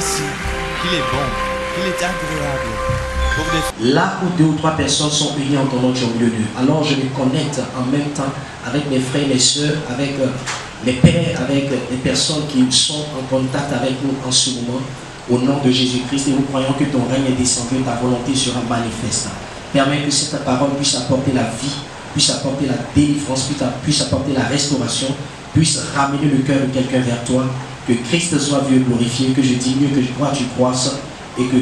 Voici qu'il est bon, qu'il est agréable. Là où 2 ou 3 personnes sont unies en ton nom, tu es au milieu d'eux. Alors je me connecte en même temps avec mes frères et mes soeurs, avec les pères, avec les personnes qui sont en contact avec nous en ce moment. Au nom de Jésus-Christ, et nous croyons que ton règne est descendu et ta volonté sera manifeste. Permets que cette parole puisse apporter la vie, puisse apporter la délivrance, puisse apporter la restauration, puisse ramener le cœur de quelqu'un vers toi. Que Christ soit vu et glorifié, que je diminue, que toi tu croisses et que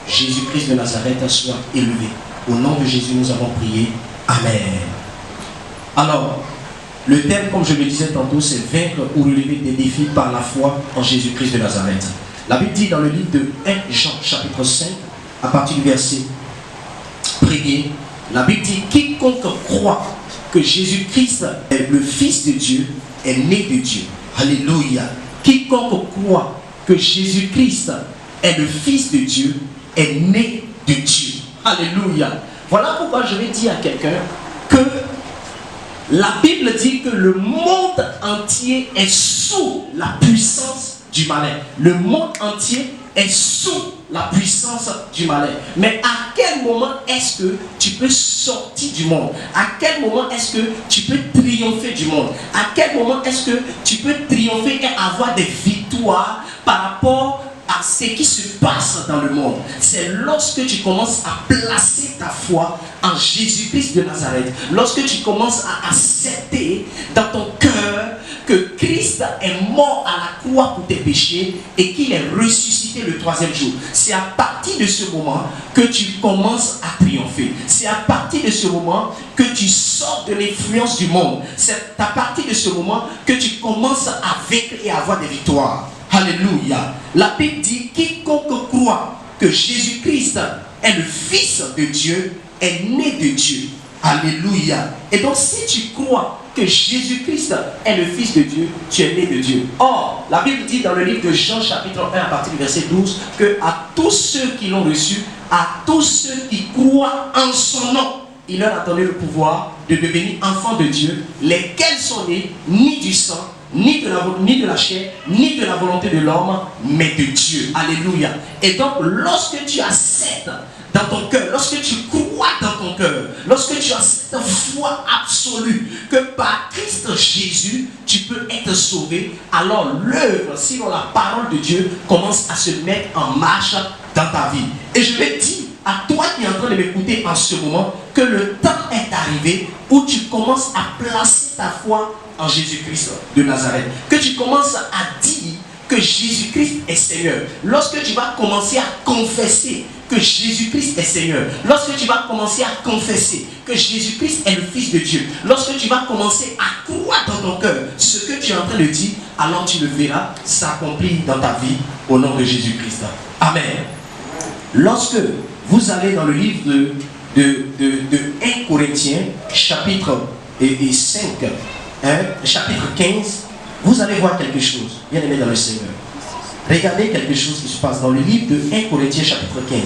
Jésus-Christ de Nazareth soit élevé. Au nom de Jésus, nous avons prié. Amen. Alors, le thème, comme je le disais tantôt, c'est vaincre ou relever des défis par la foi en Jésus-Christ de Nazareth. La Bible dit dans le livre de 1 Jean, chapitre 5, à partir du verset 1er, la Bible dit « Quiconque croit que Jésus-Christ est le Fils de Dieu est né de Dieu. » Alléluia. Quiconque croit que Jésus-Christ est le Fils de Dieu est né de Dieu. Alléluia. Voilà pourquoi je vais dire à quelqu'un que la Bible dit que le monde entier est sous la puissance du malin. Le monde entier est sous la puissance du malin. Mais à quel moment est-ce que tu peux sortir du monde? À quel moment est-ce que tu peux triompher du monde? À quel moment est-ce que tu peux triompher et avoir des victoires par rapport à ce qui se passe dans le monde? C'est lorsque tu commences à placer ta foi en Jésus-Christ de Nazareth, lorsque tu commences à accepter dans ton cœur que Christ est mort à la croix pour tes péchés et qu'il est ressuscité le 3e jour. C'est à partir de ce moment que tu commences à triompher. C'est à partir de ce moment que tu sors de l'influence du monde. C'est à partir de ce moment que tu commences à vaincre et à avoir des victoires. Alléluia. La Bible dit, quiconque croit que Jésus-Christ est le Fils de Dieu est né de Dieu. Alléluia. Et donc si tu crois que Jésus-Christ est le Fils de Dieu, tu es né de Dieu. Or, la Bible dit dans le livre de Jean chapitre 1 à partir du verset 12 que à tous ceux qui l'ont reçu, à tous ceux qui croient en son nom, il leur a donné le pouvoir de devenir enfants de Dieu, lesquels sont nés ni du sang, ni de la chair, ni de la volonté de l'homme, mais de Dieu. Alléluia. Et donc, lorsque tu acceptes dans ton cœur, lorsque tu crois dans ton cœur, lorsque tu as cette foi absolue que par Christ Jésus, tu peux être sauvé, alors l'œuvre, sinon la parole de Dieu, commence à se mettre en marche dans ta vie. Et je vais dire à toi qui es en train de m'écouter en ce moment que le temps est arrivé où tu commences à placer ta foi en Jésus-Christ de Nazareth. Que tu commences à dire que Jésus-Christ est Seigneur. Lorsque tu vas commencer à confesser que Jésus-Christ est Seigneur, lorsque tu vas commencer à confesser que Jésus-Christ est le Fils de Dieu, lorsque tu vas commencer à croire dans ton cœur ce que tu es en train de dire, alors tu le verras s'accomplir dans ta vie au nom de Jésus-Christ. Amen. Lorsque vous allez dans le livre de 1 Corinthiens, chapitre 5, chapitre 15, vous allez voir quelque chose, bien aimé dans le Seigneur. Regardez quelque chose qui se passe dans le livre de 1 Corinthiens chapitre 15.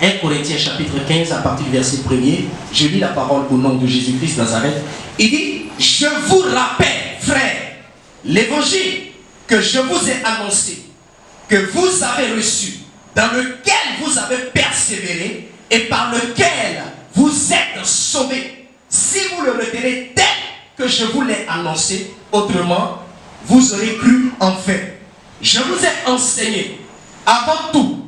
1 Corinthiens chapitre 15 à partir du verset 1er, je lis la parole au nom de Jésus-Christ Nazareth. Il dit, je vous rappelle, frères, l'évangile que je vous ai annoncé, que vous avez reçu, dans lequel vous avez persévéré et par lequel vous êtes sauvés. Si vous le retenez tel que je vous l'ai annoncé, autrement, vous aurez cru en fait. Je vous ai enseigné, avant tout,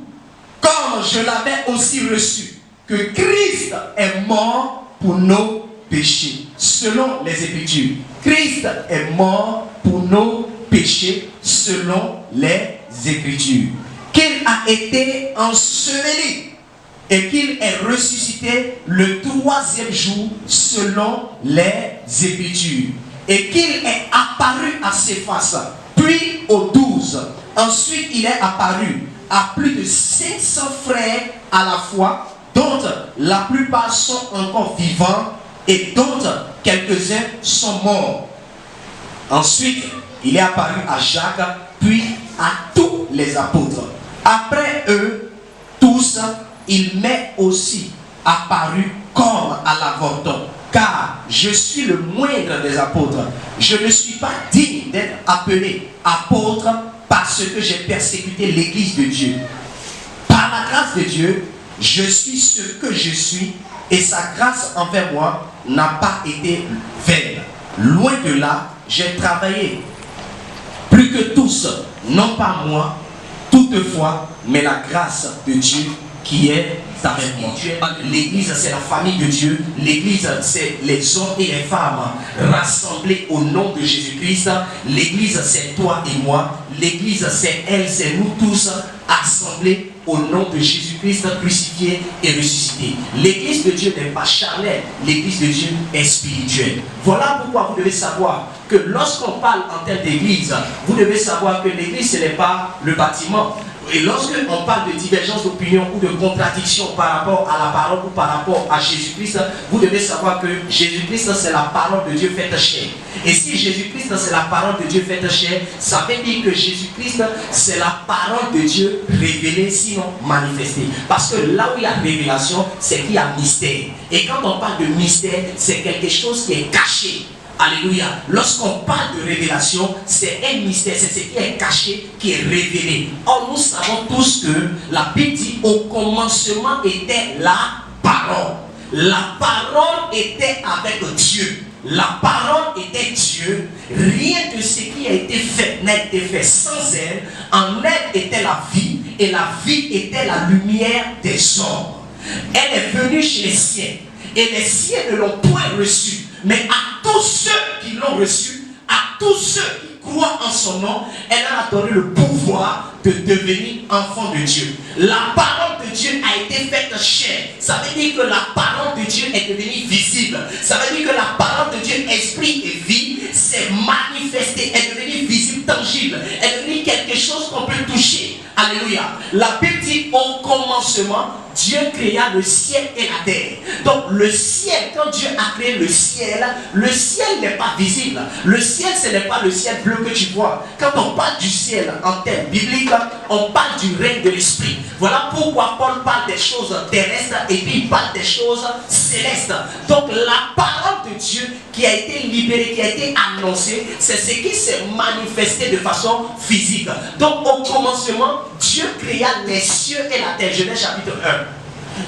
comme je l'avais aussi reçu, que Christ est mort pour nos péchés, selon les Écritures. Christ est mort pour nos péchés, selon les Écritures. Qu'il a été enseveli et qu'il est ressuscité le 3e jour, selon les Écritures. Et qu'il est apparu à Céphas, puis aux 12. Ensuite, il est apparu à plus de 500 frères à la fois, dont la plupart sont encore vivants et dont quelques-uns sont morts. Ensuite, il est apparu à Jacques, puis à tous les apôtres. Après eux, tous, il m'est aussi apparu comme à l'avorton. Car je suis le moindre des apôtres. Je ne suis pas digne d'être appelé apôtre parce que j'ai persécuté l'église de Dieu. Par la grâce de Dieu, je suis ce que je suis et sa grâce envers moi n'a pas été vaine. Loin de là, j'ai travaillé plus que tous, non pas moi, toutefois, mais la grâce de Dieu qui est avec moi. L'église, c'est la famille de Dieu. L'église, c'est les hommes et les femmes rassemblés au nom de Jésus-Christ. L'église, c'est toi et moi. L'église, c'est elle, c'est nous tous assemblés au nom de Jésus-Christ crucifié et ressuscité. L'église de Dieu n'est pas charnelle. L'église de Dieu est spirituelle. Voilà pourquoi vous devez savoir que lorsqu'on parle en termes d'église, vous devez savoir que l'église, ce n'est pas le bâtiment. Et lorsque on parle de divergence d'opinion ou de contradiction par rapport à la parole ou par rapport à Jésus-Christ, vous devez savoir que Jésus-Christ, c'est la parole de Dieu faite chair. Et si Jésus-Christ, c'est la parole de Dieu faite chair, ça veut dire que Jésus-Christ, c'est la parole de Dieu révélée, sinon manifestée. Parce que là où il y a révélation, c'est qu'il y a mystère. Et quand on parle de mystère, c'est quelque chose qui est caché. Alléluia. Lorsqu'on parle de révélation, c'est un mystère, c'est ce qui est caché, qui est révélé. Or, nous savons tous que la Bible dit au commencement était la parole. La parole était avec Dieu. La parole était Dieu. Rien de ce qui a été fait n'a été fait sans elle. En elle était la vie, et la vie était la lumière des hommes. Elle est venue chez les siens, et les siens ne l'ont point reçue. Mais à tous ceux qui l'ont reçu, à tous ceux qui croient en son nom, elle a donné le pouvoir de devenir enfant de Dieu. La parole de Dieu a été faite chair. Ça veut dire que la parole de Dieu est devenue visible. Ça veut dire que la parole de Dieu, esprit et vie, s'est manifestée, est devenue visible, tangible. Elle est devenue quelque chose qu'on peut toucher. Alléluia. La Bible dit au commencement, Dieu créa le ciel et la terre. Donc le ciel, quand Dieu a créé le ciel n'est pas visible. Le ciel, ce n'est pas le ciel bleu que tu vois. Quand on parle du ciel en termes bibliques, on parle du règne de l'esprit. Voilà pourquoi Paul parle des choses terrestres et puis il parle des choses célestes. Donc la parole de Dieu qui a été libérée, qui a été annoncée, c'est ce qui s'est manifesté de façon physique. Donc au commencement, Dieu créa les cieux et la terre. Genèse chapitre 1.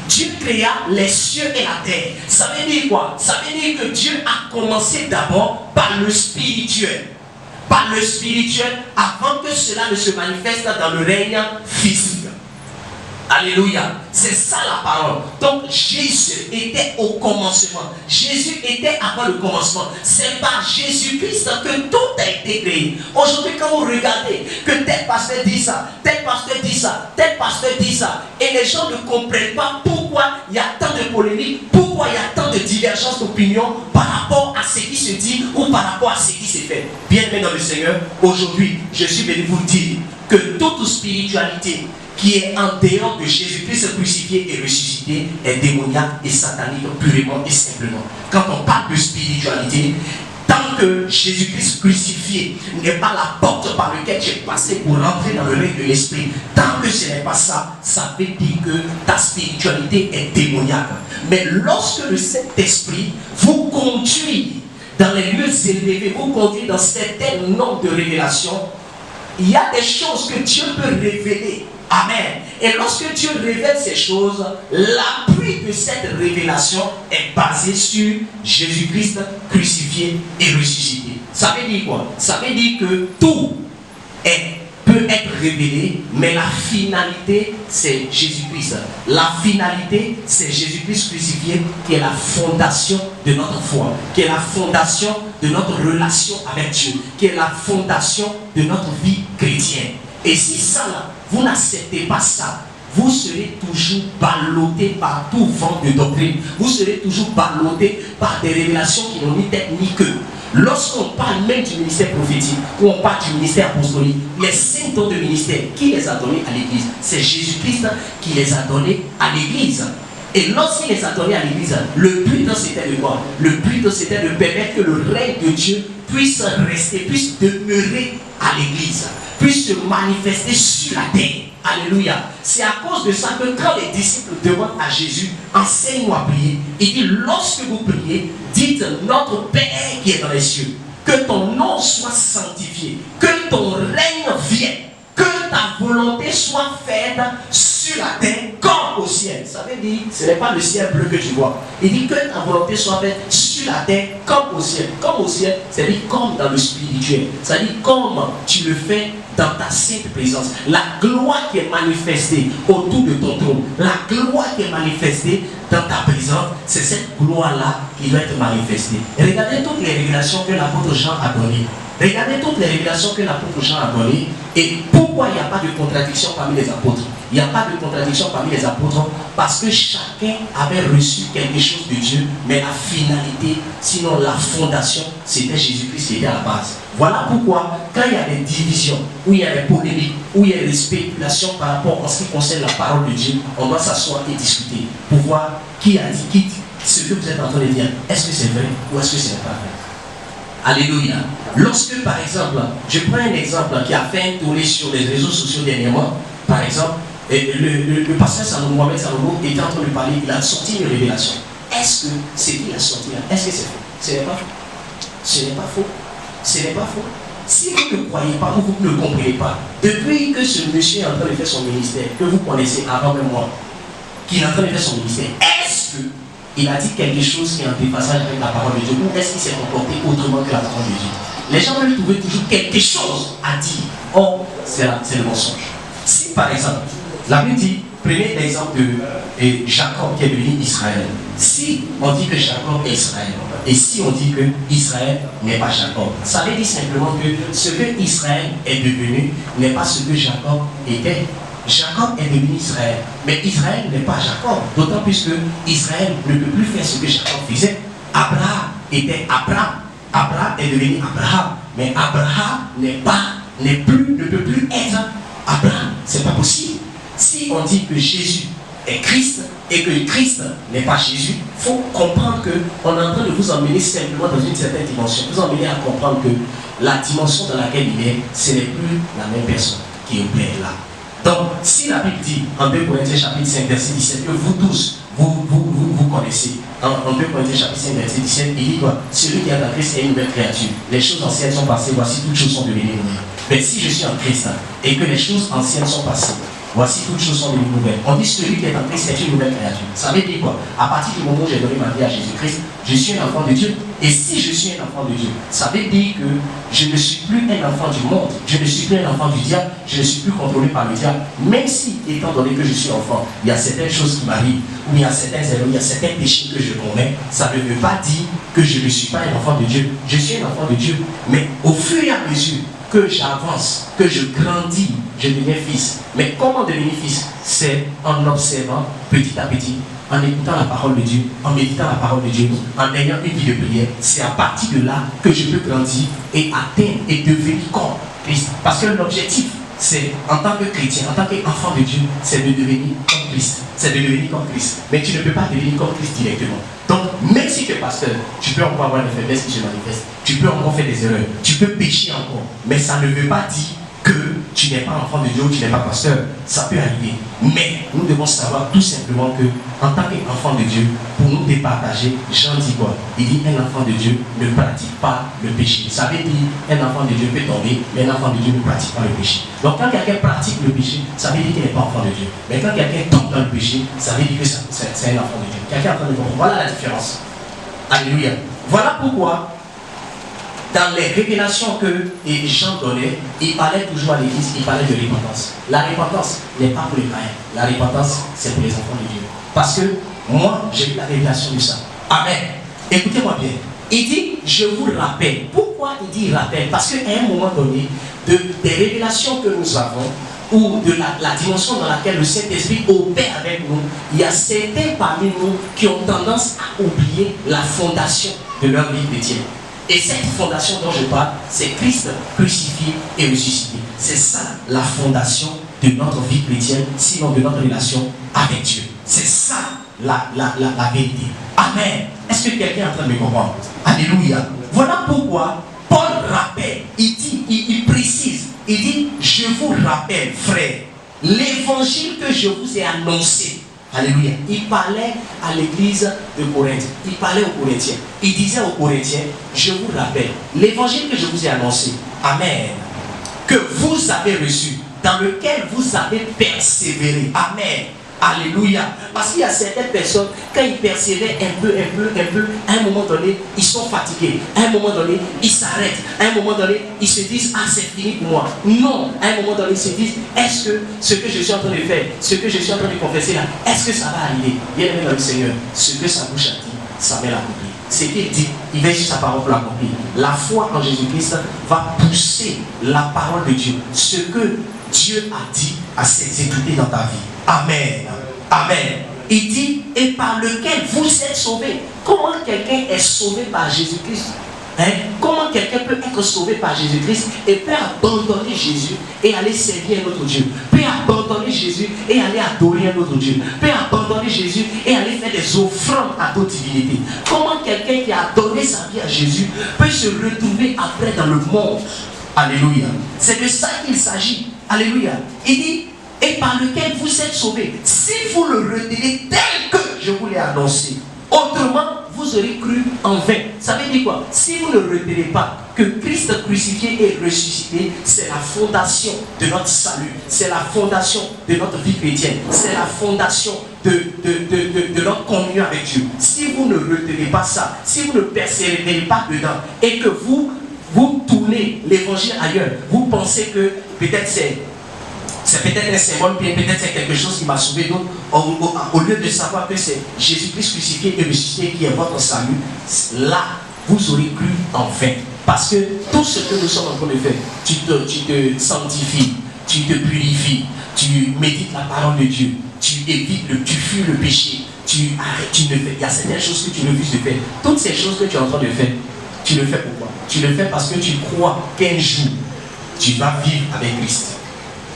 Dieu créa les cieux et la terre. Ça veut dire quoi? Ça veut dire que Dieu a commencé d'abord par le spirituel. Par le spirituel, avant que cela ne se manifeste dans le règne physique. Alléluia. C'est ça la parole. Donc Jésus était au commencement. Jésus était avant le commencement. C'est par Jésus-Christ que tout a été créé. Aujourd'hui, quand vous regardez que tel pasteur dit ça, tel pasteur dit ça, tel pasteur dit ça, et les gens ne comprennent pas pourquoi il y a tant de polémiques, pourquoi il y a tant de divergences d'opinion par rapport à ce qui se dit ou par rapport à ce qui s'est fait. Bien-aimés dans le Seigneur, aujourd'hui, je suis venu vous dire que toute spiritualité qui est en dehors de Jésus-Christ crucifié et ressuscité est démoniaque et satanique purement et simplement. Quand on parle de spiritualité, tant que Jésus-Christ crucifié n'est pas la porte par laquelle tu es passé pour rentrer dans le règne de l'esprit, tant que ce n'est pas ça, ça veut dire que ta spiritualité est démoniaque. Mais lorsque le Saint-Esprit vous conduit dans les lieux élevés, vous conduit dans certains nombres de révélations, il y a des choses que Dieu peut révéler. Amen. Et lorsque Dieu révèle ces choses, l'appui de cette révélation est basé sur Jésus-Christ crucifié et ressuscité. Ça veut dire quoi? Ça veut dire que tout peut être révélé, mais la finalité, c'est Jésus-Christ. La finalité, c'est Jésus-Christ crucifié, qui est la fondation de notre foi, qui est la fondation de notre relation avec Dieu, qui est la fondation de notre vie chrétienne. Et si ça, là, vous n'acceptez pas ça, vous serez toujours ballotté par tout vent de doctrine. Vous serez toujours ballotté par des révélations qui n'ont ni tête ni queue. Lorsqu'on parle même du ministère prophétique, ou on parle du ministère apostolique, les 5 dons de ministère, qui les a donnés à l'église? C'est Jésus-Christ qui les a donnés à l'église. Et lorsqu'il les a donnés à l'église, le but c'était de quoi? Le but c'était de permettre que le règne de Dieu puisse rester, puisse demeurer à l'église, puisse se manifester sur la terre. Alléluia. C'est à cause de ça que quand les disciples demandent à Jésus, enseigne-nous à prier, il dit, lorsque vous priez, dites notre Père qui est dans les cieux, que ton nom soit sanctifié, que ton règne vienne. ta volonté soit faite sur la terre comme au ciel. Ça veut dire, ce n'est pas le ciel bleu que tu vois. Il dit que ta volonté soit faite sur la terre comme au ciel. Comme au ciel, c'est-à-dire comme dans le spirituel. C'est-à-dire comme tu le fais dans ta sainte présence. La gloire qui est manifestée autour de ton trône, la gloire qui est manifestée dans ta présence, c'est cette gloire-là qui doit être manifestée. Et regardez toutes les révélations que l'apôtre Jean a données. Regardez toutes les révélations que l'apôtre Jean a données et pourquoi il n'y a pas de contradiction parmi les apôtres. Il n'y a pas de contradiction parmi les apôtres parce que chacun avait reçu quelque chose de Dieu, mais la finalité, sinon la fondation, c'était Jésus-Christ qui était à la base. Voilà pourquoi, quand il y a des divisions, où il y a des polémiques, où il y a des spéculations par rapport à ce qui concerne la parole de Dieu, on doit s'asseoir et discuter pour voir qui a dit ce que vous êtes en train de dire. Est-ce que c'est vrai ou est-ce que ce n'est pas vrai? Alléluia. Lorsque, par exemple, je prends un exemple qui a fait un tourner sur les réseaux sociaux dernièrement, par exemple, le pasteur Mohamed Salomon était en train de parler, il a sorti une révélation. Est-ce que c'est qu'il a sorti là? Est-ce que c'est faux? Ce n'est pas faux. Ce n'est pas faux. Ce n'est pas faux. Si vous ne croyez pas ou vous ne le comprenez pas, depuis que ce monsieur est en train de faire son ministère, que vous connaissez avant même moi, qu'il est en train de faire son ministère, est-ce qu'il a dit quelque chose qui est en déphasage avec la parole de Dieu ou est-ce qu'il s'est comporté autrement que la parole de Dieu? Les gens veulent trouver toujours quelque chose à dire. Or, c'est le mensonge. Si par exemple, la Bible dit, prenez l'exemple de Jacob qui est devenu Israël. Si on dit que Jacob est Israël, et si on dit que Israël n'est pas Jacob, ça veut dire simplement que ce que Israël est devenu n'est pas ce que Jacob était. Jacob est devenu Israël, mais Israël n'est pas Jacob, d'autant plus que Israël ne peut plus faire ce que Jacob faisait. Abraham était Abraham. Abraham est devenu Abraham, mais Abraham ne peut plus être Abraham. C'est pas possible. Si on dit que Jésus est Christ et que Christ n'est pas Jésus, il faut comprendre qu'on est en train de vous emmener simplement dans une certaine dimension. Vous emmener à comprendre que la dimension dans laquelle il est, ce n'est plus la même personne qui opère là. Donc, si la Bible dit en 2 Corinthiens chapitre 5, verset 17, que vous tous, vous connaissez, en 2 Corinthiens chapitre 5, verset 17, il dit quoi? Celui qui est en Christ est une nouvelle créature. Les choses anciennes sont passées, voici toutes choses sont devenues nouvelles. Mais si je suis en Christ et que les choses anciennes sont passées, voici toutes choses sont devenues nouvelles. On dit celui qui est en Christ est une nouvelle créature. Ça veut dire quoi? À partir du moment où j'ai donné ma vie à Jésus-Christ, je suis un enfant de Dieu. Et si je suis un enfant de Dieu, ça veut dire que je ne suis plus un enfant du monde, je ne suis plus un enfant du diable, je ne suis plus contrôlé par le diable. Même si, étant donné que je suis enfant, il y a certaines choses qui m'arrivent, ou il y a certains erreurs, il y a certains péchés que je commets, ça ne veut pas dire que je ne suis pas un enfant de Dieu. Je suis un enfant de Dieu. Mais au fur et à mesure que j'avance, que je grandis, je deviens fils. Mais comment devenir fils? C'est en observant petit à petit, en écoutant la parole de Dieu, en méditant la parole de Dieu, en ayant une vie de prière. C'est à partir de là que je peux grandir et atteindre et devenir comme Christ. Parce que l'objectif, c'est en tant que chrétien, en tant qu'enfant de Dieu, c'est de devenir comme Christ. C'est de devenir comme Christ. Mais tu ne peux pas devenir comme Christ directement. Donc, même si tu es pasteur, tu peux encore avoir des faiblesses qui se manifestent. Tu peux encore faire des erreurs. Tu peux pécher encore. Mais ça ne veut pas dire que tu n'es pas enfant de Dieu ou tu n'es pas pasteur. Ça peut arriver. Mais nous devons savoir tout simplement que, en tant qu'enfant de Dieu, pour nous départager, Jean dit quoi? Il dit un enfant de Dieu ne pratique pas le péché. Ça veut dire un enfant de Dieu peut tomber, mais un enfant de Dieu ne pratique pas le péché. Donc quand quelqu'un pratique le péché, ça veut dire qu'il n'est pas enfant de Dieu. Mais quand quelqu'un tombe dans le péché, ça veut dire que c'est un enfant de Dieu. Quelqu'un est en train de comprendre. Voilà la différence. Alléluia. Voilà pourquoi dans les révélations que Jean donnait, il parlait toujours à l'église, il parlait de repentance. La repentance n'est pas pour les païens. La repentance, c'est pour les enfants de Dieu. Parce que moi, j'ai eu la révélation de ça. Amen. Écoutez-moi bien. Il dit, je vous rappelle. Pourquoi il dit rappel? Parce qu'à un moment donné, des révélations que nous avons, ou de la dimension dans laquelle le Saint-Esprit opère avec nous, il y a certains parmi nous qui ont tendance à oublier la fondation de leur vie chrétienne. Et cette fondation dont je parle, c'est Christ crucifié et ressuscité. C'est ça la fondation de notre vie chrétienne, sinon de notre relation avec Dieu. C'est ça la vérité. Amen. Est-ce que quelqu'un est en train de me comprendre? Alléluia. Voilà pourquoi Paul rappelle, il précise, il dit, je vous rappelle, frères, l'évangile que je vous ai annoncé. Alléluia. Il parlait à l'église de Corinthe. Il parlait aux Corinthiens. Il disait aux Corinthiens, je vous rappelle, l'évangile que je vous ai annoncé, Amen, que vous avez reçu, dans lequel vous avez persévéré. Amen. Alléluia. Parce qu'il y a certaines personnes, quand ils persévèrent un peu, à un moment donné, ils sont fatigués. À un moment donné, ils s'arrêtent. À un moment donné, ils se disent, ah, c'est fini pour moi. Non. À un moment donné, ils se disent, est-ce que ce que je suis en train de faire, ce que je suis en train de confesser là, est-ce que ça va arriver? Bien aimé dans le Seigneur, ce que sa bouche a dit, ça va l'accomplir. Ce qu'il dit, il veille sur sa parole pour l'accomplir. La foi en Jésus-Christ va pousser la parole de Dieu. Ce que Dieu a dit à s'exécuter dans ta vie. Amen. Amen. Il dit, et par lequel vous êtes sauvés. Comment quelqu'un est sauvé par Jésus-Christ? Comment quelqu'un peut être sauvé par Jésus-Christ et peut abandonner Jésus et aller servir un autre Dieu, peut abandonner Jésus et aller adorer un autre Dieu, peut abandonner Jésus et aller faire des offrandes à d'autres divinités? Comment quelqu'un qui a donné sa vie à Jésus peut se retrouver après dans le monde? Alléluia. C'est de ça qu'il s'agit. Alléluia. Il dit, et par lequel vous êtes sauvés, si vous le retenez tel que je vous l'ai annoncé. Autrement, vous aurez cru en vain. Ça veut dire quoi? Si vous ne retenez pas que Christ crucifié et ressuscité, c'est la fondation de notre salut, c'est la fondation de notre vie chrétienne, c'est la fondation de notre communion avec Dieu. Si vous ne retenez pas ça, si vous ne persévérez pas dedans et que vous tournez l'évangile ailleurs, vous pensez que peut-être c'est peut-être un symbole, peut-être c'est quelque chose qui m'a sauvé. Donc, au lieu de savoir que c'est Jésus-Christ crucifié et ressuscité qui est votre salut, là, vous aurez cru en vain. Parce que tout ce que nous sommes en train de faire, tu te sanctifies, tu te purifies, tu médites la parole de Dieu, tu fuis le péché, tu arrêtes, tu ne fais. Il y a certaines choses que tu refuses de faire. Toutes ces choses que tu es en train de faire, tu le fais pourquoi? Tu le fais parce que tu crois qu'un jour, tu vas vivre avec Christ.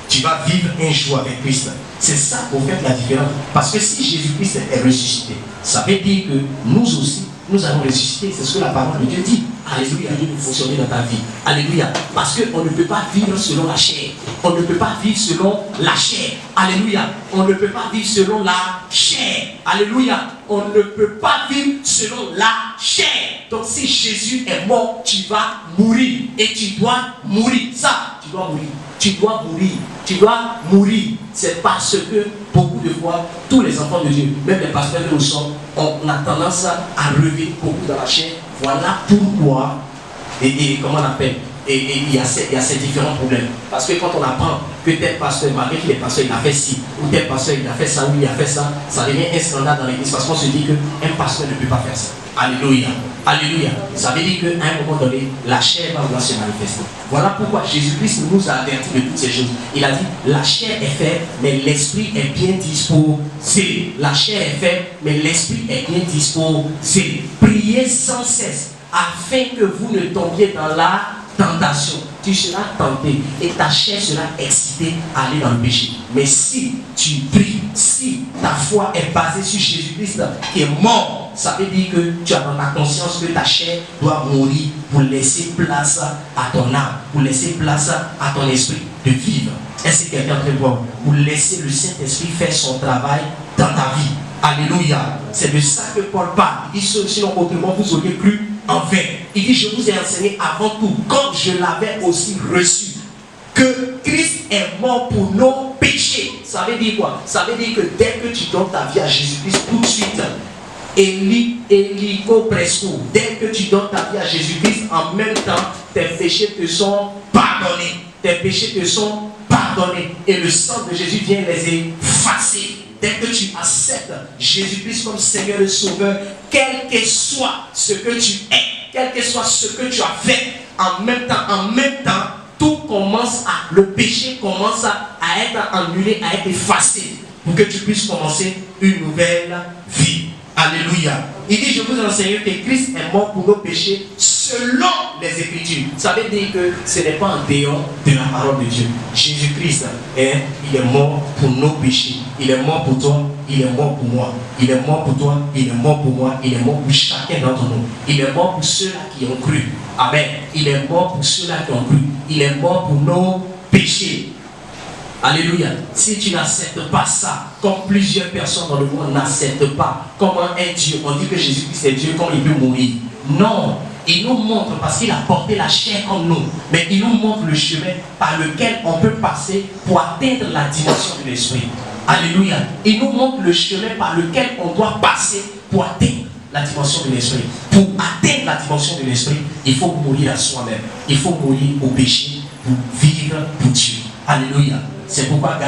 Tu vas vivre un jour avec Christ. C'est ça qu'on fait la différence. Parce que si Jésus-Christ est ressuscité, ça veut dire que nous aussi, nous allons ressusciter. C'est ce que la parole de Dieu dit. Alléluia. Dieu nous fonctionner dans ta vie. Alléluia. Parce qu'on ne peut pas vivre selon la chair. On ne peut pas vivre selon la chair. Alléluia. On ne peut pas vivre selon la chair. Alléluia. On ne peut pas vivre selon la chair. Donc si Jésus est mort, tu vas mourir. Et tu dois mourir. Ça, tu dois mourir. Tu dois mourir. Tu dois mourir. C'est parce que beaucoup de fois, tous les enfants de Dieu, même les pasteurs que nous sommes, on a tendance à relever beaucoup dans la chair. Voilà pourquoi, et comment on appelle, et il y a ces différents problèmes. Parce que quand on apprend que tel pasteur, malgré qu'il est pasteur, il a fait ci, ou tel pasteur, il a fait ça, ou il a fait ça, ça devient un scandale dans l'église parce qu'on se dit qu'un pasteur ne peut pas faire ça. Alléluia. Alléluia. Ça veut dire qu'à un moment donné, la chair va vouloir se manifester. Voilà pourquoi Jésus-Christ nous a avertis de toutes ces choses. Il a dit, la chair est faible, mais l'esprit est bien disposé. La chair est faible, mais l'esprit est bien disposé. Priez sans cesse, afin que vous ne tombiez dans la tentation. Tu seras tenté et ta chair sera excitée à aller dans le péché. Mais si tu pries, si ta foi est basée sur Jésus-Christ qui est mort, ça veut dire que tu as dans ta conscience que ta chair doit mourir pour laisser place à ton âme, pour laisser place à ton esprit de vivre. Est-ce que quelqu'un peut voir? Pour laisser le Saint-Esprit faire son travail dans ta vie. Alléluia. C'est de ça que Paul parle. Il dit, sinon autrement vous auriez cru en vain. Il dit, je vous ai enseigné avant tout, comme je l'avais aussi reçu, que Christ est mort pour nos péchés. Ça veut dire quoi? Ça veut dire que dès que tu donnes ta vie à Jésus-Christ, tout de suite, Elico Presco, dès que tu donnes ta vie à Jésus-Christ, en même temps, tes péchés te sont pardonnés. Tes péchés te sont pardonnés. Et le sang de Jésus vient les effacer. Dès que tu acceptes Jésus-Christ comme Seigneur et Sauveur, quel que soit ce que tu es, quel que soit ce que tu as fait, en même temps, tout commence le péché commence à être annulé, à être effacé, pour que tu puisses commencer une nouvelle vie. Alléluia. Il dit, je vous enseigne que Christ est mort pour nos péchés selon les Écritures. Ça veut dire que ce n'est pas en dehors de la parole de Dieu. Jésus-Christ, il est mort pour nos péchés. Il est mort pour toi, il est mort pour moi. Il est mort pour toi, il est mort pour moi. Il est mort pour chacun d'entre nous. Il est mort pour ceux-là qui ont cru. Amen. Il est mort pour ceux-là qui ont cru. Il est mort pour nos péchés. Alléluia. Si tu n'acceptes pas ça, comme plusieurs personnes dans le monde n'acceptent pas, comment un Dieu, on dit que Jésus-Christ est Dieu, comment il peut mourir? Non, Il nous montre, parce qu'il a porté la chair comme nous, mais il nous montre le chemin par lequel on peut passer pour atteindre la dimension de l'esprit. Alléluia. Il nous montre le chemin par lequel on doit passer pour atteindre la dimension de l'esprit. Pour atteindre la dimension de l'esprit, il faut mourir à soi-même. Il faut mourir au péché pour vivre pour Dieu. Alléluia. C'est pourquoi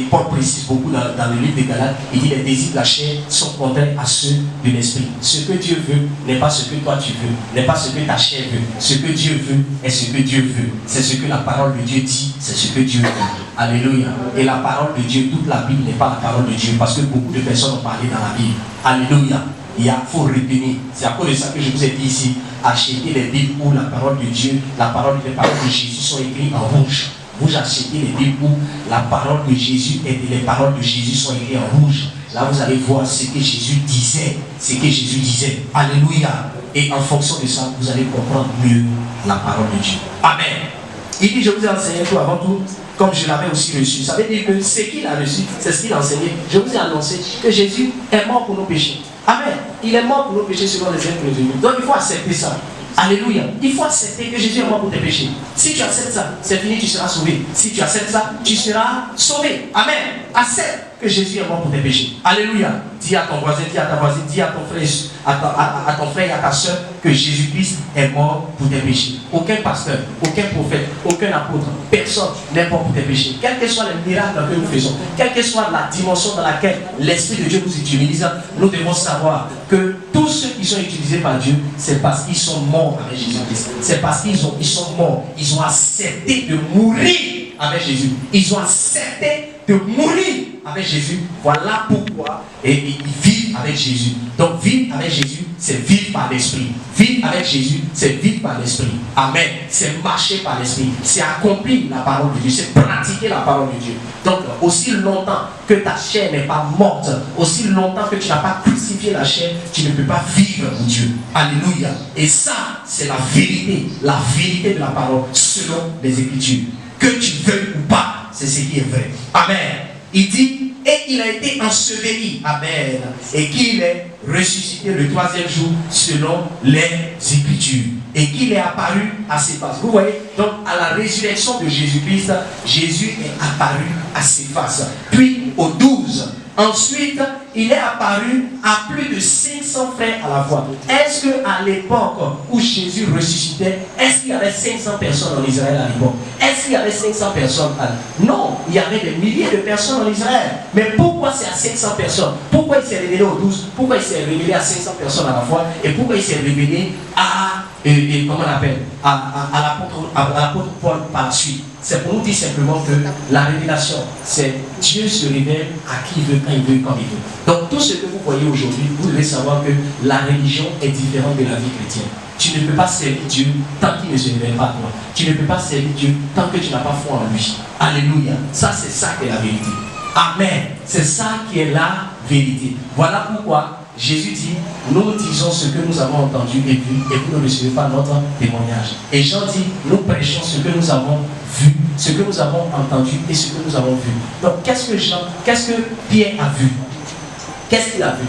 Paul précise beaucoup dans le livre de Galates, il dit les désirs de la chair sont contraires à ceux de l'esprit. Ce que Dieu veut n'est pas ce que toi tu veux, n'est pas ce que ta chair veut. Ce que Dieu veut est ce que Dieu veut. C'est ce que la parole de Dieu dit, c'est ce que Dieu veut. Alléluia. Et la parole de Dieu, toute la Bible n'est pas la parole de Dieu, parce que beaucoup de personnes ont parlé dans la Bible. Alléluia. Il faut retenir. C'est à cause de ça que je vous ai dit ici, achetez les Bibles où la parole de Dieu, les paroles de Jésus sont écrites en rouge. Vous achetez les Bibles où la parole de Jésus et les paroles de Jésus sont écrites en rouge. Là, vous allez voir ce que Jésus disait. Ce que Jésus disait. Alléluia. Et en fonction de ça, vous allez comprendre mieux la parole de Dieu. Amen. Il dit, je vous ai enseigné tout avant tout, comme je l'avais aussi reçu. Ça veut dire que ce qu'il a reçu, c'est ce qu'il a enseigné. Je vous ai annoncé que Jésus est mort pour nos péchés. Amen. Il est mort pour nos péchés selon les êtres venus. Donc il faut accepter ça. Alléluia. Il faut accepter que Jésus est mort pour tes péchés. Si tu acceptes ça, c'est fini, tu seras sauvé. Si tu acceptes ça, tu seras sauvé. Amen. Accepte que Jésus est mort pour tes péchés. Alléluia. Dis à ton voisin, dis à ta voisine, dis à ton frère, à ton frère et à ta soeur que Jésus-Christ est mort pour tes péchés. Aucun pasteur, aucun prophète, aucun apôtre, personne n'est mort pour tes péchés. Quels que soient les miracles que nous faisons, quelle que soit la dimension dans laquelle l'Esprit de Dieu nous utilise, nous devons savoir que tous ceux qui sont utilisés par Dieu, c'est parce qu'ils sont morts avec Jésus-Christ. C'est parce qu'ils sont morts. Ils ont accepté de mourir avec Jésus. Ils ont accepté de mourir avec Jésus. Voilà pourquoi ils vivent avec Jésus. Donc vivre avec Jésus, c'est vivre par l'Esprit. Vivre avec Jésus, c'est vivre par l'Esprit. Amen. C'est marcher par l'Esprit. C'est accomplir la parole de Dieu. C'est pratiquer la parole de Dieu. Donc aussi longtemps que ta chair n'est pas morte, aussi longtemps que tu n'as pas crucifié la chair, tu ne peux pas vivre pour Dieu. Alléluia. Et ça, c'est la vérité de la parole selon les Écritures. Que tu veuilles ou pas, c'est ce qui est vrai. Amen. Il dit, et il a été enseveli. Amen. Et qu'il est ressuscité le 3e jour selon les Écritures. Et qu'il est apparu à ses faces. Vous voyez, donc à la résurrection de Jésus-Christ, Jésus est apparu à ses faces. Puis aux 12. Ensuite, il est apparu à plus de 500 frères à la fois. Est-ce qu'à l'époque où Jésus ressuscitait, est-ce qu'il y avait 500 personnes en Israël à l'époque? Est-ce qu'il y avait 500 personnes? Non, il y avait des milliers de personnes en Israël. Mais pourquoi c'est à 500 personnes? Pourquoi il s'est révélé aux 12? Pourquoi il s'est révélé à 500 personnes à la fois? Et pourquoi il s'est révélé à comment on appelle, à l'apôtre Paul par la suite? C'est pour nous dire simplement que la révélation, c'est Dieu se révèle à qui il veut, quand il veut, comme il veut. Donc tout ce que vous voyez aujourd'hui, vous devez savoir que la religion est différente de la vie chrétienne. Tu ne peux pas servir Dieu tant qu'il ne se révèle pas à toi. Tu ne peux pas servir Dieu tant que tu n'as pas foi en lui. Alléluia. Ça, c'est ça qui est la vérité. Amen. C'est ça qui est la vérité. Voilà pourquoi Jésus dit, nous disons ce que nous avons entendu et vu, et vous ne recevez pas notre témoignage. Et Jean dit, nous prêchons ce que nous avons vu, ce que nous avons entendu et ce que nous avons vu. Donc, qu'est-ce que Pierre a vu? Qu'est-ce qu'il a vu?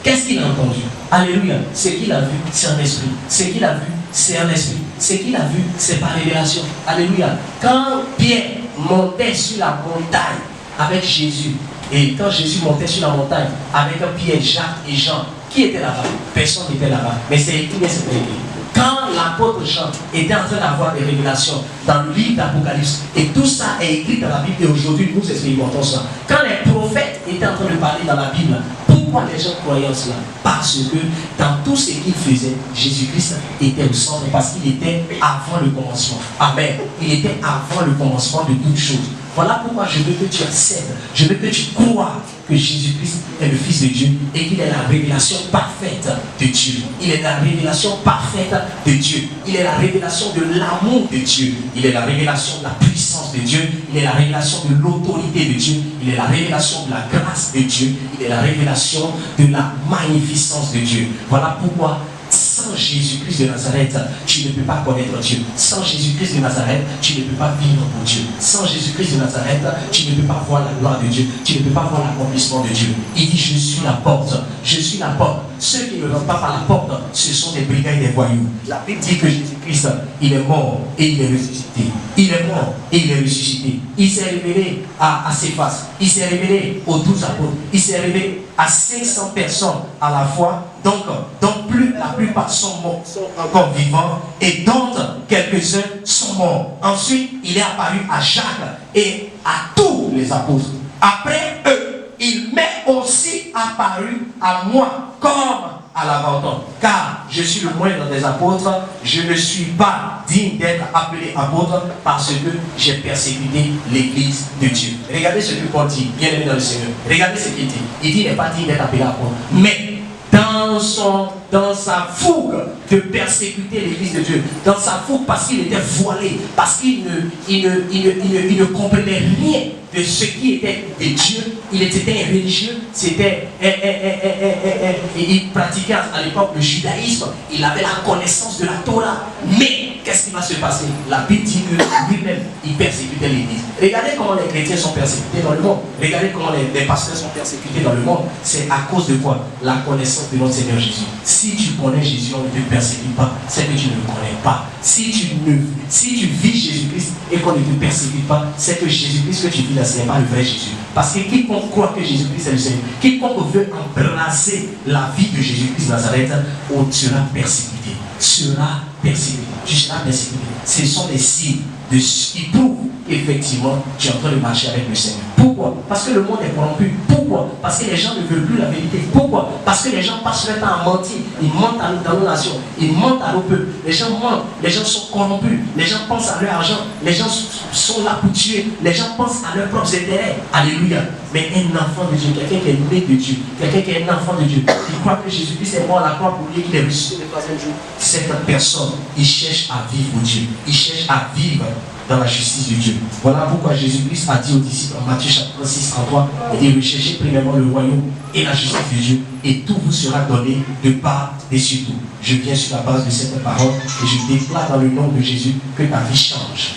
Qu'est-ce qu'il a entendu? Alléluia. Ce qu'il a vu, c'est un esprit. Ce qu'il a vu, c'est un esprit. Ce qu'il a vu, c'est par révélation. Alléluia. Quand Pierre montait sur la montagne avec Jésus, et quand Jésus montait sur la montagne avec Pierre, Jacques et Jean, qui était là-bas? Personne n'était là-bas. Mais c'est écrit, mais c'est pas écrit. Quand l'apôtre Jean était en train d'avoir des révélations dans le livre d'Apocalypse, et tout ça est écrit dans la Bible, et aujourd'hui nous expérimentons ça. Quand les prophètes étaient en train de parler dans la Bible, pourquoi les gens croyaient en cela? Parce que dans tout ce qu'ils faisaient, Jésus-Christ était au centre, parce qu'il était avant le commencement. Amen. Il était avant le commencement de toutes choses. Voilà pourquoi je veux que tu acceptes, je veux que tu crois que Jésus-Christ est le Fils de Dieu et qu'il est la révélation parfaite de Dieu. Il est la révélation parfaite de Dieu. Il est la révélation de l'amour de Dieu. Il est la révélation de la puissance de Dieu. Il est la révélation de l'autorité de Dieu. Il est la révélation de la grâce de Dieu. Il est la révélation de la magnificence de Dieu. Voilà pourquoi Sans Jésus-Christ de Nazareth, tu ne peux pas connaître Dieu. Sans Jésus-Christ de Nazareth, tu ne peux pas vivre pour Dieu. Sans Jésus-Christ de Nazareth, tu ne peux pas voir la gloire de Dieu. Tu ne peux pas voir l'accomplissement de Dieu. Il dit, je suis la porte. Je suis la porte. Ceux qui ne rentrent pas par la porte, ce sont des brigands et des voyous. La Bible dit que Jésus-Christ, il est mort et il est ressuscité. Il est mort et il est ressuscité. Il s'est révélé à ses faces. Il s'est révélé aux 12 apôtres. Il s'est révélé à 500 personnes à la fois. Donc la plupart sont morts, sont encore vivants, et dont quelques-uns sont morts. Ensuite, il est apparu à Jacques et à tous les apôtres. Après eux, il m'est aussi apparu à moi comme à l'avant-temps. Car je suis le moindre des apôtres, je ne suis pas digne d'être appelé apôtre parce que j'ai persécuté l'église de Dieu. Regardez ce que Paul dit, bien aimé dans le Seigneur. Regardez ce qu'il dit. Il dit qu'il n'est pas digne d'être appelé apôtre. Mais dans sa fougue de persécuter l'église de Dieu, dans sa fougue parce qu'il était voilé, parce qu'il ne comprenait rien de ce qui était de Dieu, il était un religieux, il pratiquait à l'époque le judaïsme, il avait la connaissance de la Torah, mais qu'est-ce qui va se passer? La Bible dit que lui-même, il persécutait l'église. Regardez comment les chrétiens sont persécutés dans le monde. Regardez comment les pasteurs sont persécutés dans le monde. C'est à cause de quoi? La connaissance de notre Seigneur Jésus. Si tu connais Jésus, on ne te persécute pas, c'est que tu ne le connais pas. Si tu vis Jésus-Christ et qu'on ne te persécute pas, c'est que Jésus-Christ que tu vis là, ce n'est pas le vrai Jésus. Parce que quiconque croit que Jésus-Christ est le Seigneur, quiconque veut embrasser la vie de Jésus-Christ de Nazareth, on sera persécuté. Tu seras persécuté. Ce sont des signes qui prouvent qu'effectivement tu es en train de marcher avec le Seigneur. Pourquoi? Parce que le monde est corrompu. Pourquoi? Parce que les gens ne veulent plus la vérité. Pourquoi? Parce que les gens passent leur temps à mentir. Ils mentent dans nos nations. Ils mentent à nos peuples. Les gens mentent. Les gens sont corrompus. Les gens pensent à leur argent. Les gens sont là pour tuer. Les gens pensent à leurs propres intérêts. Alléluia. Mais un enfant de Dieu, quelqu'un qui est né de Dieu, quelqu'un qui est un enfant de Dieu, il croit que Jésus-Christ est mort à la croix pour lui, qu'il est ressuscité le troisième jour. Cette personne, il cherche à vivre pour Dieu. Il cherche à vivre dans la justice de Dieu. Voilà pourquoi Jésus-Christ a dit aux disciples en Matthieu chapitre 6, 33, il dit, recherchez premièrement le royaume et la justice de Dieu, et tout vous sera donné de part et surtout. Je viens sur la base de cette parole et je déclare dans le nom de Jésus que ta vie change.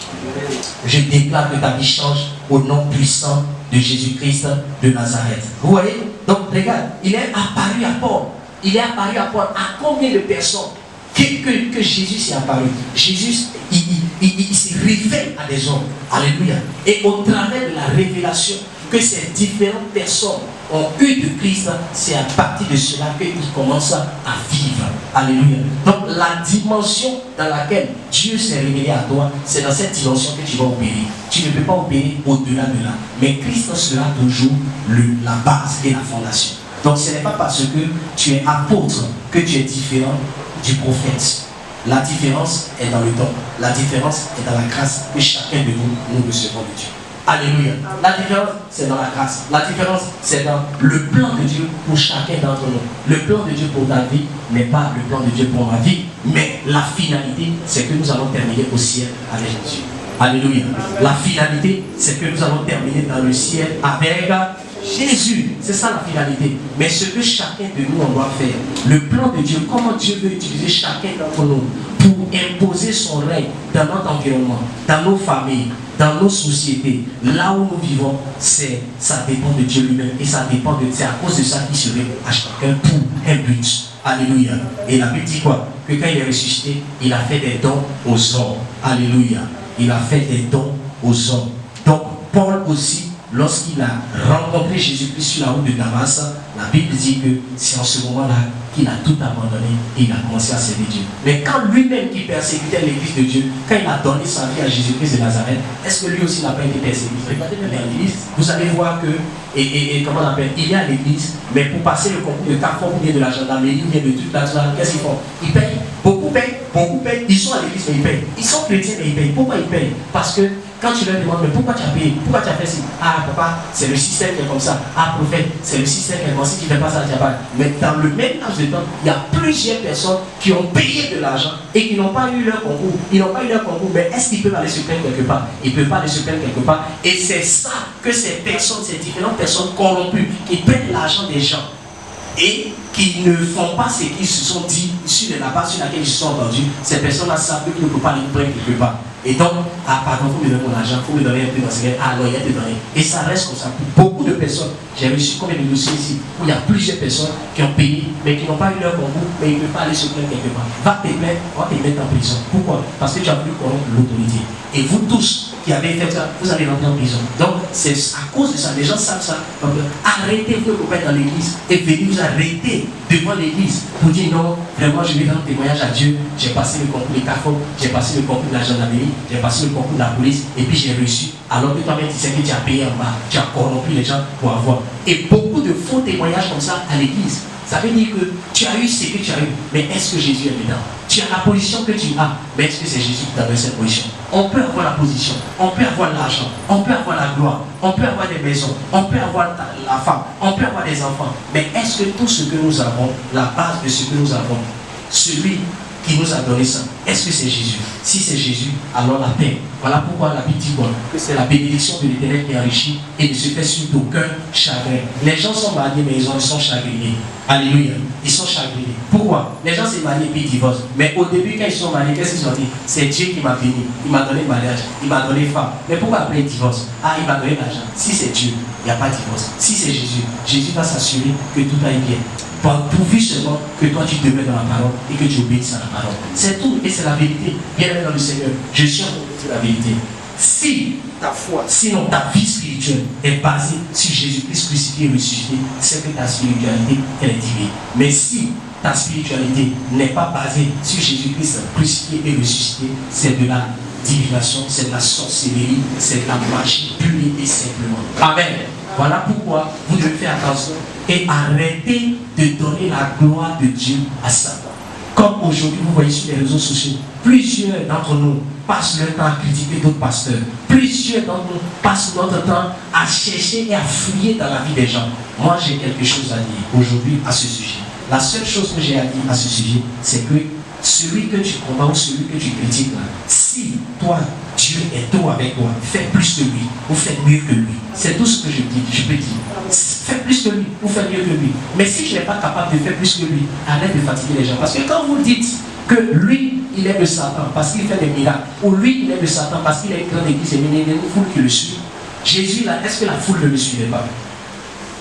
Je déclare que ta vie change au nom puissant de Jésus-Christ de Nazareth. Vous voyez? Donc regarde, il est apparu à Paul. Il est apparu à Paul. À combien de personnes que Jésus s'est apparu? Jésus, il se révèle à des hommes. Alléluia. Et au travers de la révélation que ces différentes personnes ont eu de Christ, c'est à partir de cela qu'ils commencent à vivre. Alléluia. Donc la dimension dans laquelle Dieu s'est révélé à toi, c'est dans cette dimension que tu vas opérer. Tu ne peux pas opérer au-delà de là. Mais Christ sera toujours la base et la fondation. Donc ce n'est pas parce que tu es apôtre que tu es différent du prophète. La différence est dans le don. La différence est dans la grâce que chacun de nous recevons de Dieu. Alléluia. La différence, c'est dans la grâce. La différence, c'est dans le plan de Dieu pour chacun d'entre nous. Le plan de Dieu pour ta vie n'est pas le plan de Dieu pour ma vie, mais la finalité, c'est que nous allons terminer au ciel avec Dieu. Alléluia. La finalité, c'est que nous allons terminer dans le ciel avec Jésus. C'est ça la finalité. Mais ce que chacun de nous, on doit faire, le plan de Dieu, comment Dieu veut utiliser chacun d'entre nous pour imposer son règne dans notre environnement, dans nos familles, dans nos sociétés, là où nous vivons, ça dépend de Dieu lui-même et ça dépend de c'est à cause de ça qu'il se révèle à chacun pour un but. Alléluia. Et la Bible dit quoi? Que quand il est ressuscité, il a fait des dons aux hommes. Alléluia. Il a fait des dons aux hommes. Donc Paul aussi, lorsqu'il a rencontré Jésus-Christ sur la route de Damas, la Bible dit que c'est en ce moment-là qu'il a tout abandonné et il a commencé à servir Dieu. Mais quand lui-même qui persécutait l'église de Dieu, quand il a donné sa vie à Jésus-Christ de Nazareth, est-ce que lui aussi n'a pas été persécuté? Regardez même l'église, vous allez voir que, comment on appelle, il est à l'église, mais pour passer le concours de carrefour ou bien de la gendarmerie ou bien de toute la qu'est-ce qu'ils font? Ils payent, beaucoup payent, ils sont à l'église mais ils payent. Ils sont chrétiens mais ils payent. Pourquoi ils payent? Parce que quand tu leur demandes, mais pourquoi tu as payé? Pourquoi tu as fait ça? Ah, papa, c'est le système qui est comme ça. Ah, prophète, c'est le système qui est comme ça. Si tu ne fais pas ça, tu n'as pas. Mais dans le même laps de temps, il y a plusieurs personnes qui ont payé de l'argent et qui n'ont pas eu leur concours. Ils n'ont pas eu leur concours, mais est-ce qu'ils peuvent aller se plaindre quelque part? Ils ne peuvent pas aller se plaindre quelque part. Et c'est ça que ces personnes, ces différentes personnes corrompues, qui prennent l'argent des gens et qui ne font pas ce qu'ils se sont dit sur la base sur laquelle ils se sont entendus, ces personnes-là savent qu'ils ne peuvent pas les prendre quelque part. Et donc, ah pardon, il faut me donner mon argent, il faut me donner un peu d'enseignement, ah non, il y a des données. Et ça reste comme ça pour beaucoup de personnes. J'ai reçu combien de dossiers ici où il y a plusieurs personnes qui ont payé, mais qui n'ont pas eu leur concours, mais ils ne peuvent pas aller se plaindre quelque part. Va te plaindre, on va te mettre en prison. Pourquoi? Parce que tu as voulu corrompre l'autorité. Et vous tous qui avez fait ça, vous allez rentrer en prison. Donc, c'est à cause de ça, les gens savent ça. Donc, arrêtez vos copains dans l'église et venez vous arrêter devant l'église pour dire non, vraiment, je vais rendre témoignage à Dieu. J'ai passé le concours des CAFOP, j'ai passé le concours de la gendarmerie, j'ai passé le concours de la police et puis j'ai reçu. Alors que toi-même, tu sais que tu as payé en bas, tu as corrompu les gens pour avoir. Et beaucoup de faux témoignages comme ça à l'église. Ça veut dire que tu as eu ce que tu as eu, mais est-ce que Jésus est dedans? Tu as la position que tu as, mais est-ce que c'est Jésus qui t'a donné cette position? On peut avoir la position, on peut avoir l'argent, on peut avoir la gloire, on peut avoir des maisons, on peut avoir la femme, on peut avoir des enfants, mais est-ce que tout ce que nous avons, la base de ce que nous avons, celui qui nous a donné ça, est-ce que c'est Jésus? Si c'est Jésus, alors la paix. Voilà pourquoi la Bible dit quoi? Que c'est la bénédiction de l'Éternel qui enrichit et ne se fait suite d'aucun chagrin. Les gens sont mariés, mais ils sont chagrinés. Alléluia. Ils sont chagrinés. Pourquoi? Les gens se marient et puis ils divorcent. Mais au début, quand ils sont mariés, qu'est-ce qu'ils ont dit? C'est Dieu qui m'a béni. Il m'a donné mariage. Il m'a donné femme. Mais pourquoi après ils divorcent? Ah, il m'a donné l'argent. Si c'est Dieu, il n'y a pas de divorce. Si c'est Jésus, Jésus va s'assurer que tout aille bien. Pourvu seulement que toi tu demeures dans la parole et que tu obéisses à la parole. C'est tout et c'est la vérité. Bien-aimé dans le Seigneur, je suis en train de dire la vérité. Si ta foi, sinon ta vie spirituelle est basée sur Jésus-Christ crucifié et ressuscité, c'est que ta spiritualité elle est divine. Mais si ta spiritualité n'est pas basée sur Jésus-Christ crucifié et ressuscité, c'est de la divination, c'est de la sorcellerie, c'est de la magie pure et simplement. Amen. Voilà pourquoi vous devez faire attention et arrêter de donner la gloire de Dieu à Satan. Comme aujourd'hui, vous voyez sur les réseaux sociaux, plusieurs d'entre nous passent leur temps à critiquer d'autres pasteurs. Plusieurs d'entre nous passent notre temps à chercher et à fouiller dans la vie des gens. Moi, j'ai quelque chose à dire aujourd'hui à ce sujet. La seule chose que j'ai à dire à ce sujet, c'est que celui que tu combats ou celui que tu critiques, là, si toi, Dieu est tout avec toi, fais plus que lui ou fais mieux que lui. C'est tout ce que je peux dire. Fais plus que lui ou fais mieux que lui. Mais si je n'ai pas capable de faire plus que lui, arrête de fatiguer les gens. Parce que quand vous dites que lui, il est de Satan parce qu'il fait des miracles, ou lui, il est de Satan parce qu'il a une grande église et une foule qui le suit, Jésus, là, est-ce que la foule ne le suivait pas?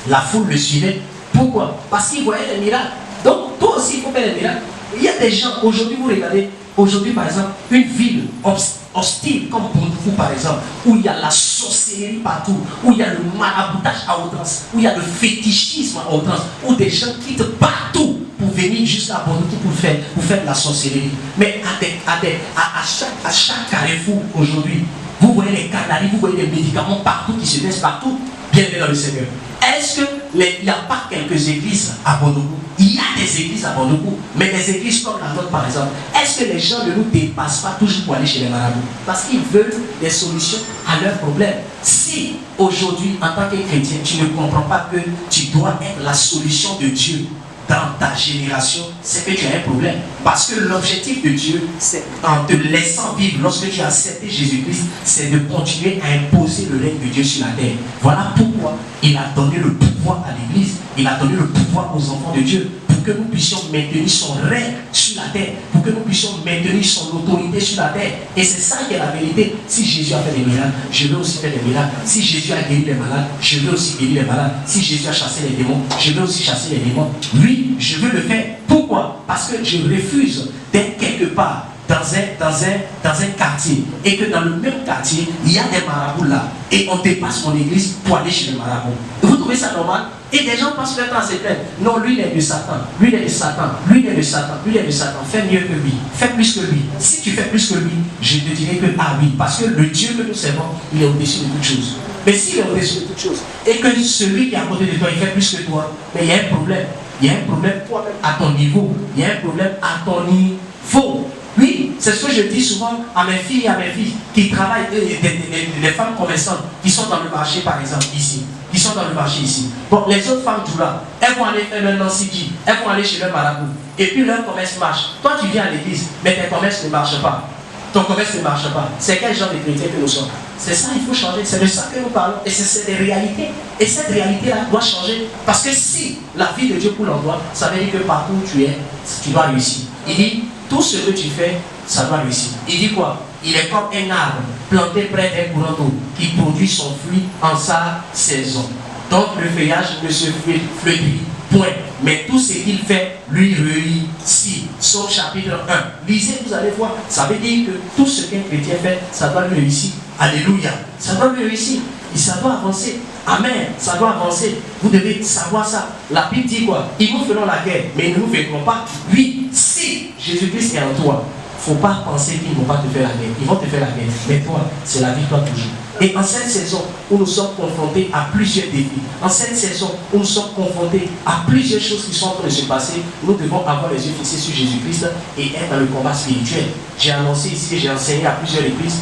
La foule le suivait. Pourquoi? Parce qu'il voyait des miracles. Donc, toi aussi, il faut faire des miracles. Il y a des gens, aujourd'hui, vous regardez, aujourd'hui, par exemple, une ville hostile, comme Bondoukou, par exemple, où il y a la sorcellerie partout, où il y a le maraboutage à outrance, où il y a le fétichisme à outrance, où des gens quittent partout pour venir jusqu'à Bondoukou pour faire de la sorcellerie. Mais à chaque carrefour, aujourd'hui, vous voyez les canaries, vous voyez les médicaments partout qui se laissent partout. Bienvenue dans le Seigneur. Est-ce qu'il n'y a pas quelques églises à Bondoukou? Il y a des églises à Bondoukou, mais des églises comme la nôtre par exemple. Est-ce que les gens ne nous dépassent pas toujours pour aller chez les marabouts? Parce qu'ils veulent des solutions à leurs problèmes. Si aujourd'hui, en tant que chrétien, tu ne comprends pas que tu dois être la solution de Dieu dans ta génération, c'est que tu as un problème. Parce que l'objectif de Dieu, c'est en te laissant vivre, lorsque tu as accepté Jésus-Christ, c'est de continuer à imposer le règne de Dieu sur la terre. Voilà pourquoi il a donné le pouvoir à l'Église, il a donné le pouvoir aux enfants de Dieu, pour que nous puissions maintenir son règne sur la terre, pour que nous puissions maintenir son autorité sur la terre. Et c'est ça qui est la vérité. Si Jésus a fait des miracles, je veux aussi faire des miracles. Si Jésus a guéri les malades, je veux aussi guérir les malades. Si Jésus a chassé les démons, je veux aussi chasser les démons. Oui, je veux le faire. Pourquoi? Parce que je refuse d'être quelque part dans un quartier et que dans le même quartier, il y a des marabouts là et on dépasse mon église pour aller chez les marabouts. Vous trouvez ça normal? Et des gens passent leur temps à se plaindre. Non, lui il est de Satan, lui il est de Satan, lui il est de Satan, lui il est de Satan. Fais mieux que lui, fais plus que lui. Si tu fais plus que lui, je te dirai que ah oui, parce que le Dieu que nous servons, il est au-dessus de toutes choses. Mais s'il est au-dessus de toutes choses et que celui qui est à côté de toi, il fait plus que toi, mais il y a un problème. Il y a un problème toi-même à ton niveau. Il y a un problème à ton niveau. Oui, c'est ce que je dis souvent à mes filles et à mes filles qui travaillent, les femmes commerçantes qui sont dans le marché par exemple ici, qui sont dans le marché ici. Bon, les autres femmes tout là, elles vont aller faire leur Nansiki, elles vont aller chez leur marabout, et puis leur commerce marche. Toi tu viens à l'église, mais tes commerces ne marchent pas. ton commerce ne marche pas. C'est quel genre de chrétien que nous sommes? C'est ça, il faut changer. C'est de ça que nous parlons. Et c'est des réalités. Et cette réalité-là doit changer. Parce que si la vie de Dieu coule en toi, ça veut dire que partout où tu es, tu dois réussir. Il dit, tout ce que tu fais, ça doit réussir. Il dit quoi? Il est comme un arbre planté près d'un courant d'eau qui produit son fruit en sa saison. Donc le feuillage ne se flétrit point. Mais tout ce qu'il fait, lui réussit. Psaume chapitre 1. Lisez, vous allez voir. Ça veut dire que tout ce qu'un chrétien fait, ça doit lui réussir. Alléluia. Ça doit lui réussir. Et ça doit avancer. Amen. Ça doit avancer. Vous devez savoir ça. La Bible dit quoi? Ils nous feront la guerre, mais ils ne nous feront pas. Oui, si Jésus-Christ est en toi, il ne faut pas penser qu'ils ne vont pas te faire la guerre. Ils vont te faire la guerre. Mais toi, c'est la victoire toujours. Et en cette saison où nous sommes confrontés à plusieurs défis, en cette saison où nous sommes confrontés à plusieurs choses qui sont en train de se passer, nous devons avoir les yeux fixés sur Jésus-Christ et être dans le combat spirituel. J'ai annoncé ici et j'ai enseigné à plusieurs reprises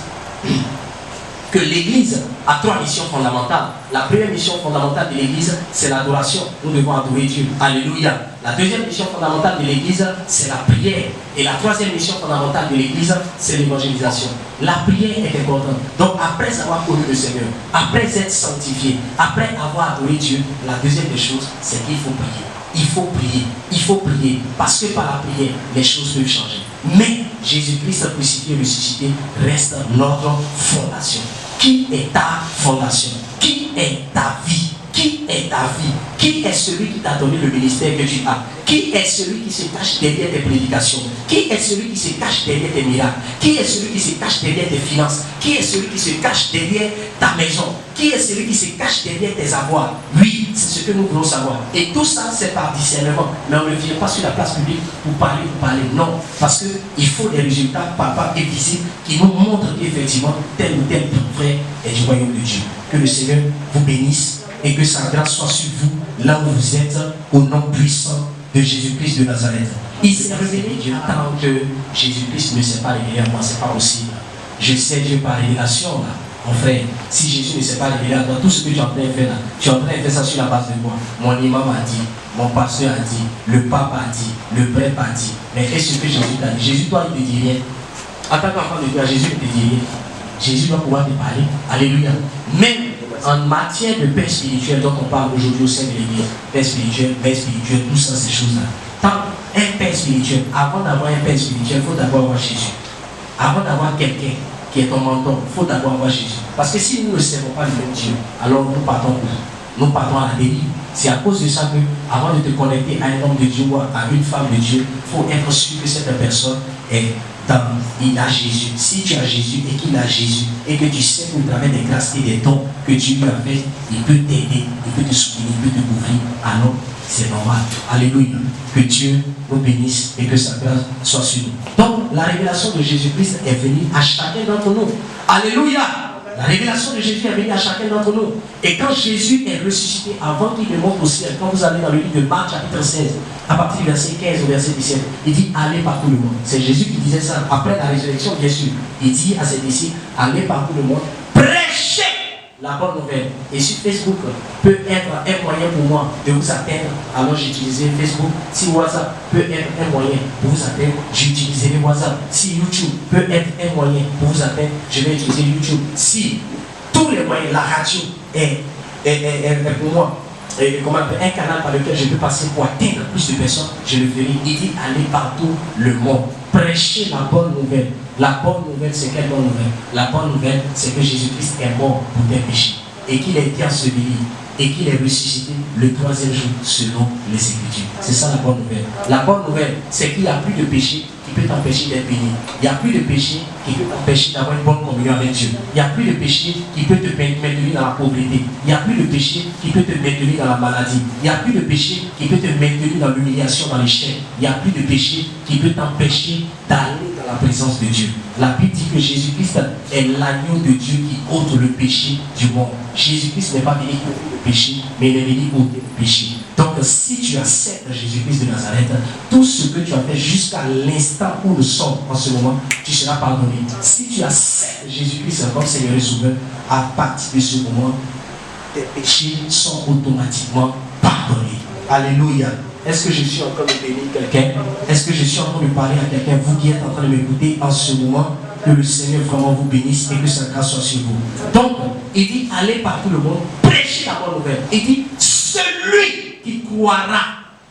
que l'Église a 3 missions fondamentales. La première mission fondamentale de l'Église, c'est l'adoration. Nous devons adorer Dieu. Alléluia. La deuxième mission fondamentale de l'Église, c'est la prière. Et la troisième mission fondamentale de l'Église, c'est l'évangélisation. La prière est importante. Donc après avoir connu le Seigneur, après être sanctifié, après avoir adoré Dieu, la deuxième des choses, c'est qu'il faut prier. Il faut prier. Il faut prier. Parce que par la prière, les choses peuvent changer. Mais Jésus-Christ crucifié et ressuscité reste notre fondation. Qui est ta fondation? Qui est ta vie? Qui est ta vie? Qui est celui qui t'a donné le ministère que tu as? Qui est celui qui se cache derrière tes prédications? Qui est celui qui se cache derrière tes miracles? Qui est celui qui se cache derrière tes finances? Qui est celui qui se cache derrière ta maison? Qui est celui qui se cache derrière tes avoirs? Oui, c'est ce que nous voulons savoir. Et tout ça, c'est par discernement. Mais on ne vient pas sur la place publique pour parler. Non. Parce qu'il faut des résultats palpables et visibles qui nous montrent qu'effectivement, tel ou tel frère est du royaume de Dieu. Que le Seigneur vous bénisse et que sa grâce soit sur vous, là où vous êtes, au nom puissant de Jésus-Christ de Nazareth. Il s'est révélé Dieu tant que Jésus-Christ ne s'est pas révélé à moi, c'est pas possible. Je sais Dieu par révélation, là. Mon frère, si Jésus ne s'est pas révélé à toi, tout ce que tu es en train de faire là, tu es en train de faire ça sur la base de quoi? Mon imam a dit, mon pasteur a dit, le pape a dit, le prêtre a dit. Mais qu'est-ce que Jésus t'a dit? Jésus, toi, il ne te dit rien. En tant qu'enfant de Dieu, Jésus ne te dit rien. Jésus doit pouvoir te parler. Alléluia. Même en matière de paix spirituelle dont on parle aujourd'hui au sein de l'Église, paix spirituelle, tout ça, ces choses-là. Tant un père spirituel, avant d'avoir un père spirituel, il faut d'abord avoir Jésus. Avant d'avoir quelqu'un qui est ton mentor, il faut d'abord avoir Jésus. Parce que si nous ne servons pas le même Dieu, alors nous partons où? Nous partons à la dérive. C'est à cause de ça que, avant de te connecter à un homme de Dieu ou à une femme de Dieu, il faut être sûr que cette personne il a Jésus. Si tu as Jésus et qu'il a Jésus et que tu sais qu'au travers des grâces et des dons que tu lui as fait, il peut t'aider, il peut te soutenir, il peut te couvrir. Alors, c'est normal. Alléluia. Que Dieu nous bénisse et que sa grâce soit sur nous. Donc, la révélation de Jésus-Christ est venue à chacun d'entre nous. Alléluia. La révélation de Jésus est venue à chacun d'entre nous. Et quand Jésus est ressuscité, avant qu'il ne monte au ciel, quand vous allez dans le livre de Marc chapitre 16, à partir du verset 15 au verset 17, il dit allez par tout le monde. C'est Jésus qui disait ça après la résurrection, bien sûr. Il dit à ses disciples, allez par tout le monde, prêchez la bonne nouvelle. Et sur Facebook peut être un moyen pour moi de vous atteindre. Alors j'utilisais Facebook. Si WhatsApp peut être un moyen pour vous atteindre, j'utiliserai WhatsApp. Si YouTube peut être un moyen pour vous atteindre, je vais utiliser YouTube. Si tous les moyens, la radio est pour moi un canal par lequel je peux passer pour atteindre plus de personnes, je le ferai. Il dit aller partout le monde. Prêcher la bonne nouvelle. La bonne nouvelle, c'est quelle bonne nouvelle? La bonne nouvelle, c'est que Jésus-Christ est mort pour tes péchés et qu'il a été enseveli et qu'il est ressuscité le 3e jour selon les Écritures. C'est ça la bonne nouvelle. La bonne nouvelle, c'est qu'il n'y a plus de péché qui peut t'empêcher d'être béni. Il n'y a plus de péché qui peut t'empêcher d'avoir une bonne communion avec Dieu. Il n'y a plus de péché qui peut te maintenir dans la pauvreté. Il n'y a plus de péché qui peut te maintenir dans la maladie. Il n'y a plus de péché qui peut te maintenir dans l'humiliation, dans l'échec. Il n'y a plus de péché qui peut t'empêcher d'aller dans la présence de Dieu. La Bible dit que Jésus-Christ est l'agneau de Dieu qui ôte le péché du monde. Jésus-Christ n'est pas venu pour le péché, mais il est venu ôter le péché. Donc si tu acceptes Jésus-Christ de Nazareth, tout ce que tu as fait jusqu'à l'instant où nous sommes en ce moment, tu seras pardonné. Si tu acceptes Jésus-Christ comme Seigneur et Sauveur, à partir de ce moment, tes péchés sont automatiquement pardonnés. Alléluia. Est-ce que je suis en train de bénir quelqu'un? Est-ce que je suis en train de parler à quelqu'un? Vous qui êtes en train de m'écouter en ce moment, Que le Seigneur vraiment vous bénisse et que sa grâce soit sur vous. Donc, il dit, allez par tout le monde, prêchez la bonne nouvelle. Il dit, celui qui croira.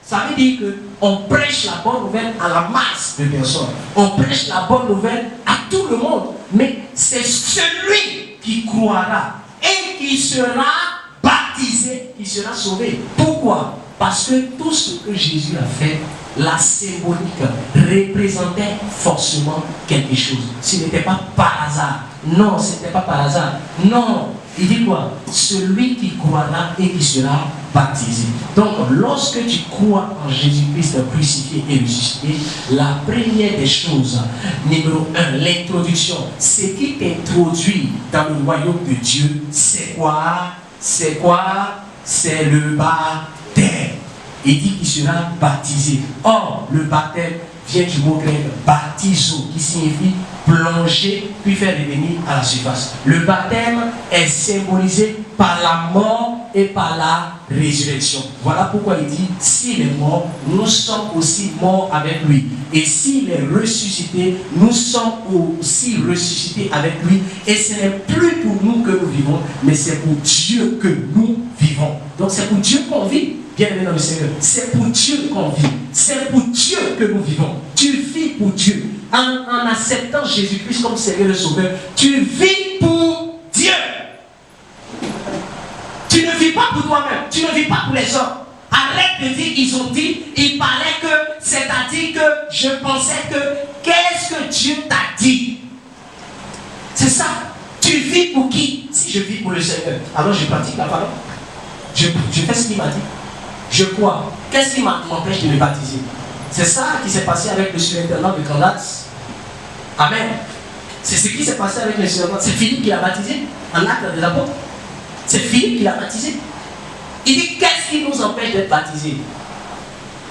Ça veut dire qu'on prêche la bonne nouvelle à la masse de personnes. On prêche la bonne nouvelle à tout le monde. Mais c'est celui qui croira et qui sera baptisé, qui sera sauvé. Pourquoi? Parce que tout ce que Jésus a fait, la symbolique représentait forcément quelque chose. Ce n'était pas par hasard. Non, ce n'était pas par hasard. Non, il dit quoi? Celui qui croira et qui sera baptisé. Donc, lorsque tu crois en Jésus-Christ crucifié et ressuscité, la première des choses, numéro 1, l'introduction, ce qui t'introduit dans le royaume de Dieu, c'est quoi? C'est quoi? C'est le baptême. Il dit qu'il sera baptisé. Or, le baptême vient du mot grec baptizo, qui signifie plonger, puis faire revenir à la surface. Le baptême est symbolisé par la mort et par la résurrection. Voilà pourquoi il dit, s'il est mort, nous sommes aussi morts avec lui. Et s'il est ressuscité, nous sommes aussi ressuscités avec lui. Et ce n'est plus pour nous que nous vivons, mais c'est pour Dieu que nous vivons. Donc c'est pour Dieu qu'on vit. Bien aimé dans le Seigneur, c'est pour Dieu qu'on vit. C'est pour Dieu que nous vivons. Tu vis pour Dieu. En acceptant Jésus-Christ comme Seigneur et Sauveur, tu vis pour Dieu. Tu ne vis pas pour toi-même. Tu ne vis pas pour les autres. Arrête de dire, ils ont dit, il paraît que, c'est-à-dire que je pensais que, qu'est-ce que Dieu t'a dit? C'est ça. Tu vis pour qui? Si je vis pour le Seigneur, alors je pratique la parole. Je fais ce qu'il m'a dit. Je crois. Qu'est-ce qui m'empêche de me baptiser? C'est ça qui s'est passé avec le surintendant de Candace. Amen. C'est ce qui s'est passé avec le surintendant. C'est Philippe qui l'a baptisé en acte des apôtres. C'est Philippe qui l'a baptisé. Il dit, qu'est-ce qui nous empêche d'être baptisés?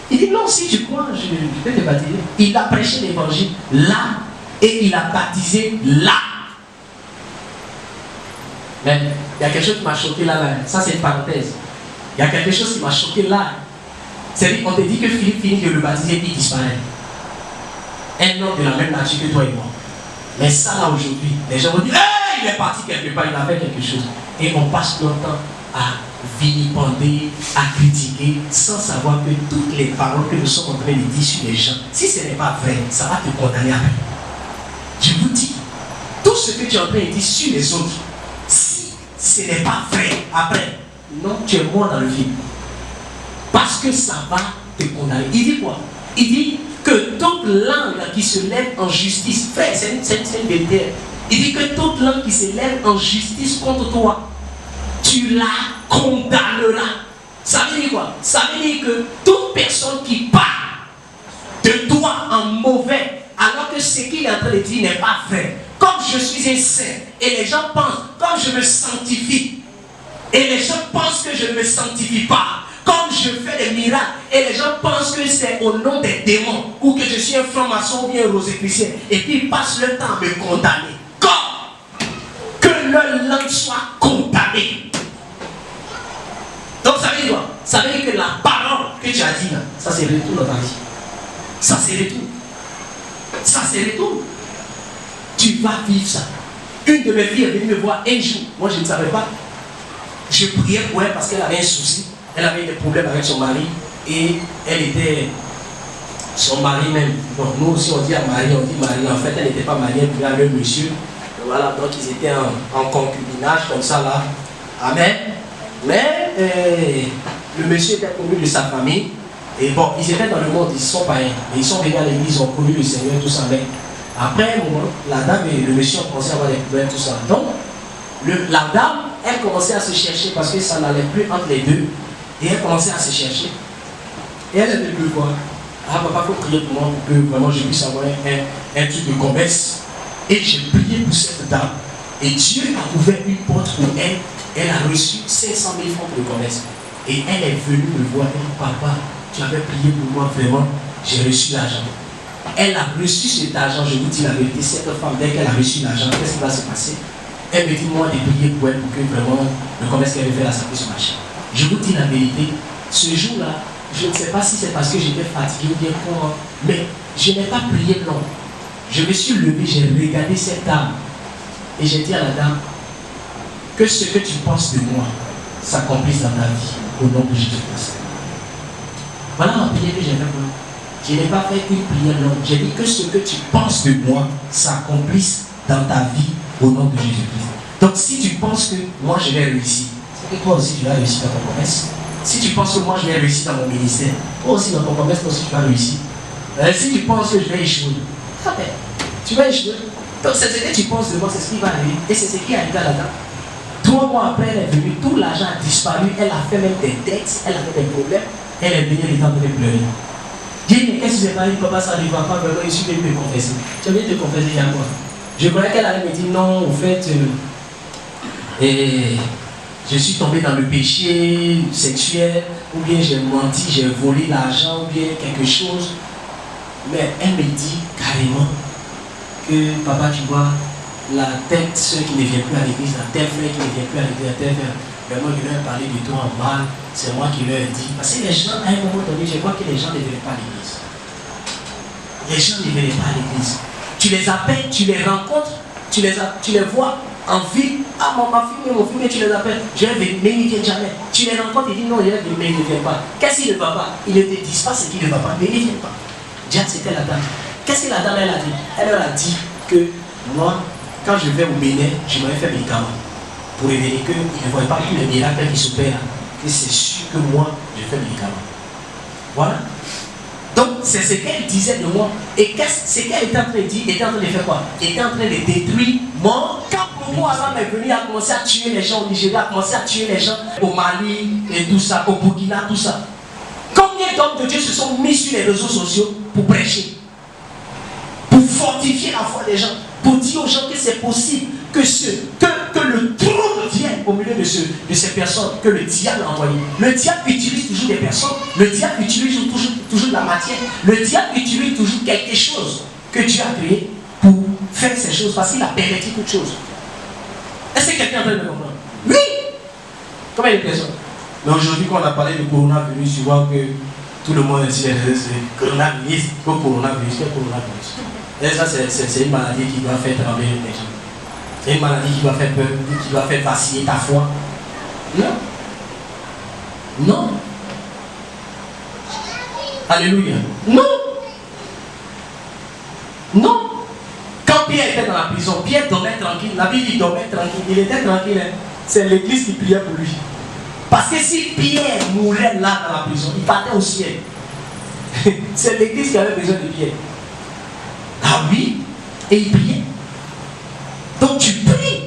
Il dit, non, si tu crois, je peux te baptiser. Il a prêché l'évangile là et il a baptisé là. Mais il y a quelque chose qui m'a choqué là. Ça, c'est une parenthèse. Il y a quelque chose qui m'a choqué là. C'est-à-dire qu'on te dit que Philippe finit de le baptiser et il disparaît. Un homme de la même nature que toi et moi. Mais ça là aujourd'hui, les gens vont dire, hey, il est parti quelque part, il a fait quelque chose. Et on passe notre temps à vilipender, à critiquer, sans savoir que toutes les paroles que nous sommes en train de dire sur les gens, si ce n'est pas vrai, ça va te condamner après. Je vous dis, tout ce que tu es en train de dire sur les autres, si ce n'est pas vrai après, non, tu es mort dans le vide. Parce que ça va te condamner. Il dit quoi? Il dit que toute langue qui se lève en justice, frère, c'est une vérité. Il dit que toute langue qui se lève en justice contre toi, tu la condamneras. Ça veut dire quoi? Ça veut dire que toute personne qui parle de toi en mauvais, alors que ce qu'il est en train de dire n'est pas vrai, comme je suis un saint, et les gens pensent, comme je me sanctifie, et les gens pensent que je ne me sanctifie pas, comme je fais des miracles, et les gens pensent que c'est au nom des démons, ou que je suis un franc-maçon ou bien un rosicrucien, et puis ils passent le temps à me condamner. Comme que leur langue soit condamnée. Donc ça veut dire quoi? Ça veut dire que la parole que tu as dit là, ça c'est retour dans ta vie. Ça c'est retour. Ça c'est retour. Tu vas vivre ça. Une de mes filles est venue me voir un jour. Moi je ne savais pas. Je priais pour elle parce qu'elle avait un souci. Elle avait des problèmes avec son mari. Et elle était son mari même. Donc nous aussi on dit à Marie, on dit Marie. En fait elle n'était pas mariée, puis avec un monsieur. Donc, voilà, donc ils étaient en concubinage comme ça là. Amen. Mais le monsieur était connu de sa famille. Et bon, ils étaient dans le monde, ils sont païens. Et ils sont venus à l'église, ils ont connu le Seigneur, tout ça. Mais après un moment, la dame et le monsieur ont commencé à avoir des problèmes, tout ça. Donc, la dame, elle commençait à se chercher parce que ça n'allait plus entre les deux. Et elle commençait à se chercher. Et elle était venue voir. Ah, papa, il faut prier pour moi pour que vraiment je puisse avoir un truc de commerce. Et j'ai prié pour cette dame. Et Dieu a ouvert une porte pour elle. Elle a reçu 500 000 francs pour le commerce. Et elle est venue me voir. Elle dit, papa, tu avais prié pour moi, vraiment, j'ai reçu l'argent. Elle a reçu cet argent, je vous dis la vérité, cette femme, dès qu'elle a reçu l'argent, qu'est-ce qui va se passer? Elle me dit, moi, j'ai prié pour elle pour que vraiment le commerce qu'elle avait fait, ça puisse marcher. Je vous dis la vérité, ce jour-là, je ne sais pas si c'est parce que j'étais fatigué ou bien comment, mais je n'ai pas prié long. Je me suis levé, j'ai regardé cette dame et j'ai dit à la dame que ce que tu penses de moi s'accomplisse dans ta vie au nom de Jésus-Christ. Voilà ma prière que j'ai faite pour vous. Je n'ai pas fait une prière longue. J'ai dit que ce que tu penses de moi s'accomplisse dans ta vie au nom de Jésus-Christ. Donc si tu penses que moi je vais réussir, c'est que toi aussi tu vas réussir dans ton commerce. Si tu penses que moi je vais réussir dans mon ministère, toi aussi dans ton commerce, toi aussi tu vas réussir. Si tu penses que je vais échouer, tu vas échouer. Donc c'est ce que tu penses de moi, c'est ce qui va arriver. Et c'est ce qui est arrivé à la dame. 3 mois après, elle est venue, tout l'argent a disparu, elle a fait même des dettes, elle a fait des problèmes, elle est venue, elle est en train de pleurer. J'ai dit, mais qu'est-ce que c'est pas dit, papa, ça ne va pas, vraiment, je suis venu me confesser. Tu viens te confesser, il y a quoi? Je croyais qu'elle allait me dire, non, au fait, je suis tombé dans le péché sexuel, ou bien j'ai menti, j'ai volé l'argent, ou bien quelque chose. Mais elle me dit carrément que, papa, tu vois, la tête, ceux qui ne viennent plus à l'église, la tel frère qui ne vient plus à l'église, la tel frère, mais moi je leur ai parlé de toi en mal, c'est moi qui leur ai dit. Parce que les gens, à un moment donné, je crois que les gens ne venaient pas à l'église. Les gens ne venaient pas à l'église. Tu les appelles, tu les rencontres, tu les vois en ville. Ah, ma fille, mon fils, mais tu les appelles. Je vais venir, mais ils ne viennent jamais. Tu les rencontres, ils disent non, mais ils ne viennent pas. Qu'est-ce qu'il ne va pas? Ils ne te disent pas ce qui ne va pas, mais ils ne viennent pas. Déjà, c'était la dame. Qu'est-ce que la dame, elle a dit? Elle leur a dit que moi, quand je vais au Bénin, je m'avais fait médicament pour révéler qu'ils ne voyaient pas tous les miracles qui s'opèrent, que c'est sûr que moi, je fais médicament. Voilà. Donc, c'est ce qu'elle disait de moi. Et ce qu'elle était en train de dire, était en train de faire quoi? Elle était en train de détruire moi. Quand Boko Haram est venu, a commencé à tuer les gens au Nigeria, a commencé à tuer les gens au Mali et tout ça, au Burkina, tout ça. Combien d'hommes de Dieu se sont mis sur les réseaux sociaux pour prêcher, pour fortifier la foi des gens, pour dire aux gens que c'est possible que le trône vienne au milieu de ces personnes que le diable a envoyées. Le diable utilise toujours des personnes, le diable utilise toujours de la matière, le diable utilise toujours quelque chose que Dieu a créé pour faire ces choses parce qu'il a perverti toute chose. Est-ce que quelqu'un veut me comprendre? Oui! Combien de personnes? Mais aujourd'hui, quand on a parlé du coronavirus, tu vois que tout le monde est sur les réseaux sociaux. Coronavirus, quel coronavirus? Et ça, c'est une maladie qui doit faire trembler les gens. C'est une maladie qui doit faire peur, qui doit faire vaciller ta foi. Non. Non. Alléluia. Non. Non. Quand Pierre était dans la prison, Pierre dormait tranquille. La Bible dit dormait tranquille. Il était tranquille. Hein. C'est l'église qui priait pour lui. Parce que si Pierre mourait là dans la prison, il partait au ciel. C'est l'église qui avait besoin de Pierre. Ah oui, et il priait. Donc tu pries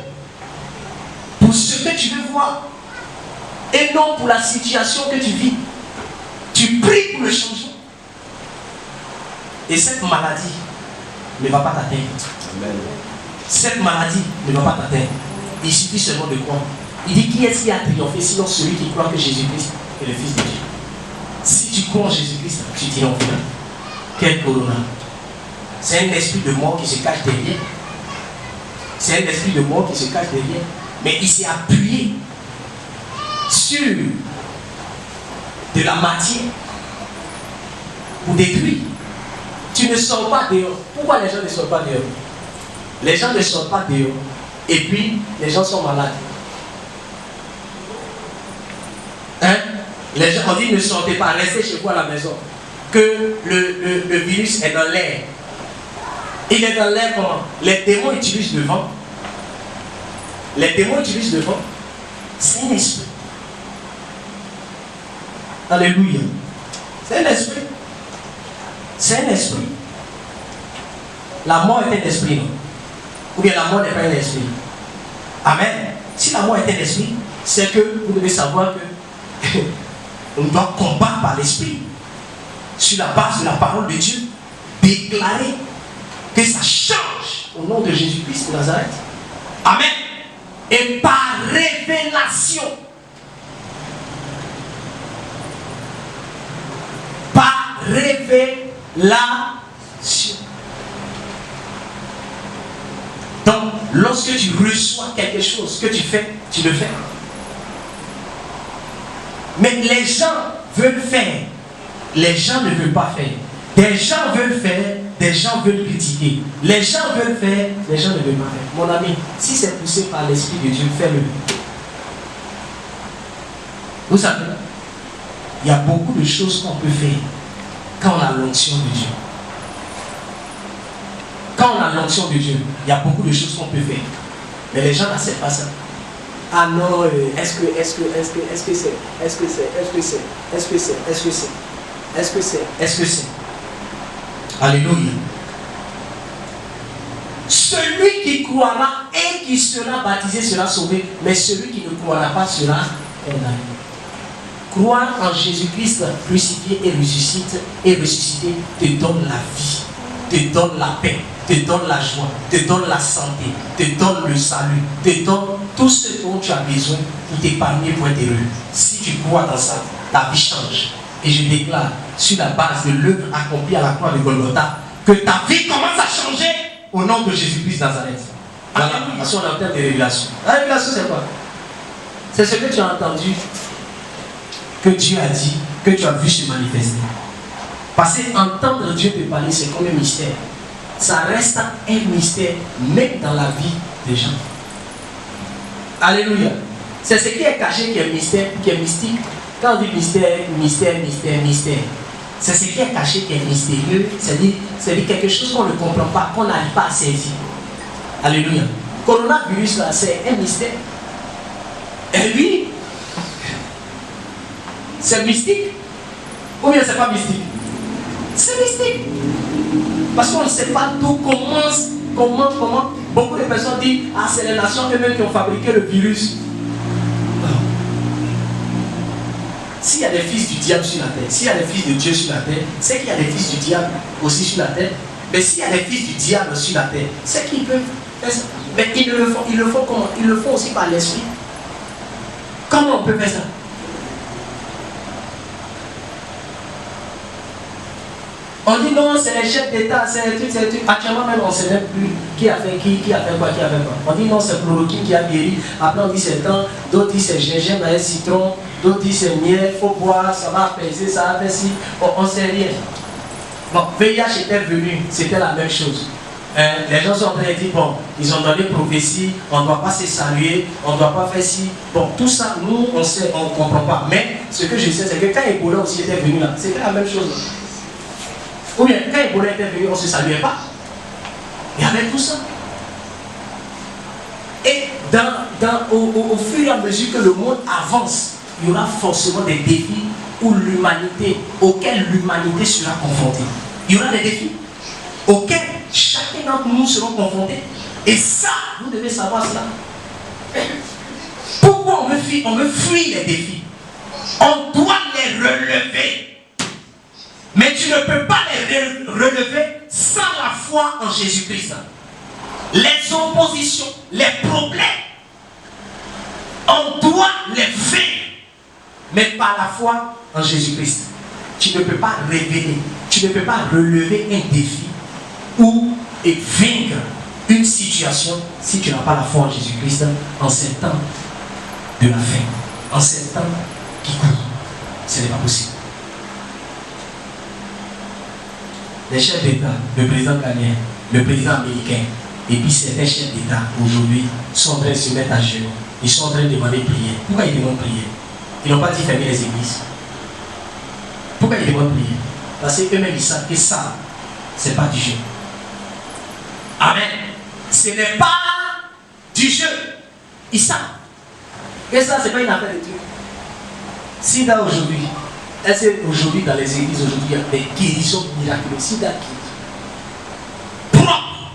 pour ce que tu veux voir et non pour la situation que tu vis. Tu pries pour le changement. Et cette maladie ne va pas t'atteindre. Cette maladie ne va pas t'atteindre. Il suffit seulement de croire. Il dit qui est-ce qui a triomphé sinon celui qui croit que Jésus-Christ est le Fils de Dieu. Si tu crois en Jésus-Christ, tu triompheras. Quel corona? C'est un esprit de mort qui se cache derrière. C'est un esprit de mort qui se cache derrière. Mais il s'est appuyé sur de la matière pour détruire. Tu ne sors pas dehors. Pourquoi les gens ne sortent pas dehors? Les gens ne sortent pas dehors. Et puis, les gens sont malades. Hein? Les gens ont dit ne sortez pas, restez chez vous à la maison. Que le virus est dans l'air. Il est dans l'air comment? Les démons utilisent le vent. Les démons utilisent le vent. C'est un esprit. Alléluia. C'est un esprit. C'est un esprit. La mort est un esprit, non? Ou bien la mort n'est pas un esprit. Amen. Si la mort est un esprit, c'est que vous devez savoir que on doit combattre par l'esprit. Sur la base de la parole de Dieu. Déclarer que ça change au nom de Jésus-Christ de Nazareth. Amen. Et par révélation. Par révélation. Donc, lorsque tu reçois quelque chose que tu fais, tu le fais. Mais les gens veulent faire. Les gens ne veulent pas faire. Des gens veulent faire. des gens veulent critiquer. Les gens veulent faire, les gens ne veulent pas faire. Mon ami, si c'est poussé par l'Esprit de Dieu, fais-le. Vous savez, il y a beaucoup de choses qu'on peut faire quand on a l'onction de Dieu. Quand on a l'onction de Dieu, il y a beaucoup de choses qu'on peut faire. Mais les gens n'acceptent pas ça. Ah non, est-ce que c'est. Alléluia. Celui qui croira et qui sera baptisé sera sauvé, mais celui qui ne croira pas sera condamné. Croire en Jésus-Christ crucifié et ressuscité te donne la vie, te donne la paix, te donne la joie, te donne la santé, te donne le salut, te donne tout ce dont tu as besoin pour t'épargner, pour être heureux. Si tu crois dans ça, ta vie change. Et je déclare, sur la base de l'œuvre accomplie à la croix de Golgotha, que ta vie commence à changer au nom de Jésus-Christ Nazareth. Voilà, parce qu'on est en termes de révélation. La révélation, c'est quoi? C'est ce que tu as entendu, que Dieu a dit, que tu as vu se manifester. Parce qu'entendre Dieu te parler, c'est comme un mystère. Ça reste un mystère, même dans la vie des gens. Alléluia. C'est ce qui est caché qui est mystère, qui est mystique. Quand on dit mystère, c'est ce qui est caché qui est mystérieux. C'est-à-dire quelque chose qu'on ne comprend pas, qu'on n'arrive pas à saisir. Alléluia. Coronavirus, là, c'est un mystère. Et lui, c'est mystique. Ou bien c'est pas mystique? C'est mystique. Parce qu'on ne sait pas d'où commence, comment. Beaucoup de personnes disent, ah, c'est les nations eux-mêmes qui ont fabriqué le virus. S'il y a des fils du diable sur la terre, s'il y a des fils de Dieu sur la terre, c'est qu'il y a des fils du diable aussi sur la terre. Mais s'il y a des fils du diable sur la terre, c'est qu'ils peuvent faire ça. Mais ils le font comment? Ils le font aussi par l'esprit. Comment on peut faire ça? On dit non, c'est les chefs d'État, c'est tout, c'est tout. Actuellement même, on ne sait même plus qui a fait quoi. On dit non, c'est chloroquine qui a guéri. Après on dit c'est temps, d'autres disent c'est gingembre avec citron, d'autres disent c'est miel, il faut boire, ça va apaiser, ça va faire ci. On ne sait rien. Bon, VIH était venu, c'était la même chose. Les gens sont en train de dire, bon, ils ont donné prophétie, on ne doit pas se saluer, on ne doit pas faire ci. Bon, tout ça, nous, on sait, on ne comprend pas. Mais ce que je sais, c'est que quand Ebola aussi était venu là, c'était la même chose. Ou bien, quand Ebola était venu, on ne se saluait pas. Il y avait tout ça. Et au fur et à mesure que le monde avance, il y aura forcément des défis auxquels l'humanité sera confrontée. Il y aura des défis auxquels chacun d'entre nous sera confronté. Et ça, vous devez savoir cela. Pourquoi on veut fuir les défis? On doit les relever. Mais tu ne peux pas les relever sans la foi en Jésus-Christ. Les oppositions, les problèmes, on doit les vaincre. Mais par la foi en Jésus-Christ. Tu ne peux pas révéler, tu ne peux pas relever un défi ou vaincre une situation si tu n'as pas la foi en Jésus-Christ en ces temps de la fin, en ces temps qui courent. Ce n'est pas possible. Les chefs d'État, le président ghanéen, le président américain, et puis certains chefs d'État aujourd'hui sont en train de se mettre à genoux. Ils sont en train de demander prière. Pourquoi ils demandent prière? Ils n'ont pas dit fermer les églises. Pourquoi ils demandent prière? Parce qu'eux-mêmes ils savent que ça, ce n'est pas du jeu. Amen. Ce n'est pas du jeu. Ils savent. Et ça, ce n'est pas une affaire de Dieu. Si là aujourd'hui, est-ce qu'aujourd'hui dans les églises, aujourd'hui, il y a des guérisons miraculeuses? Si là qui propre.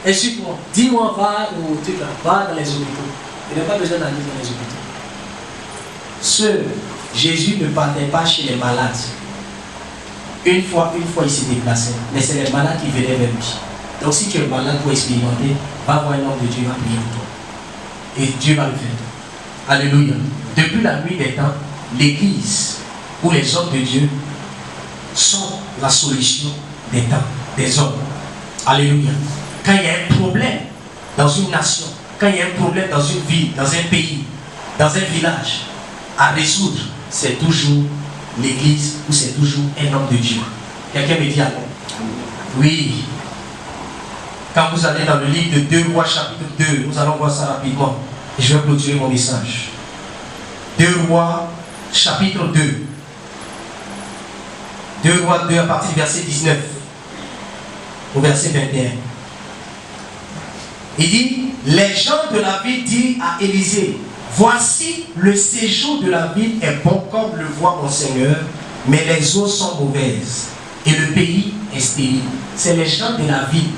Et suis-moi, dis-moi, va dans les hôpitaux. Il n'y a pas besoin d'aller dans les hôpitaux. Jésus ne partait pas chez les malades. Une fois, il s'est déplacé. Mais c'est les malades qui venaient vers lui. Donc si tu es malade pour expérimenter, va voir un homme de Dieu, va prier pour toi. Et Dieu va le faire. Alléluia. Depuis la nuit des temps, l'église ou les hommes de Dieu sont la solution des temps, des hommes. Alléluia. Quand il y a un problème dans une nation, quand il y a un problème dans une ville, dans un pays, dans un village, à résoudre, c'est toujours l'église ou c'est toujours un homme de Dieu. Quelqu'un me dit alors. Oui. Quand vous allez dans le livre de 2 Rois chapitre 2, nous allons voir ça rapidement. Et je vais clôturer mon message. 2 Rois chapitre 2. 2 Rois 2 à partir du verset 19 au verset 21. Il dit, les gens de la ville dirent à Élisée, voici le séjour de la ville est bon comme le voit mon Seigneur, mais les eaux sont mauvaises et le pays est stérile. C'est les gens de la ville.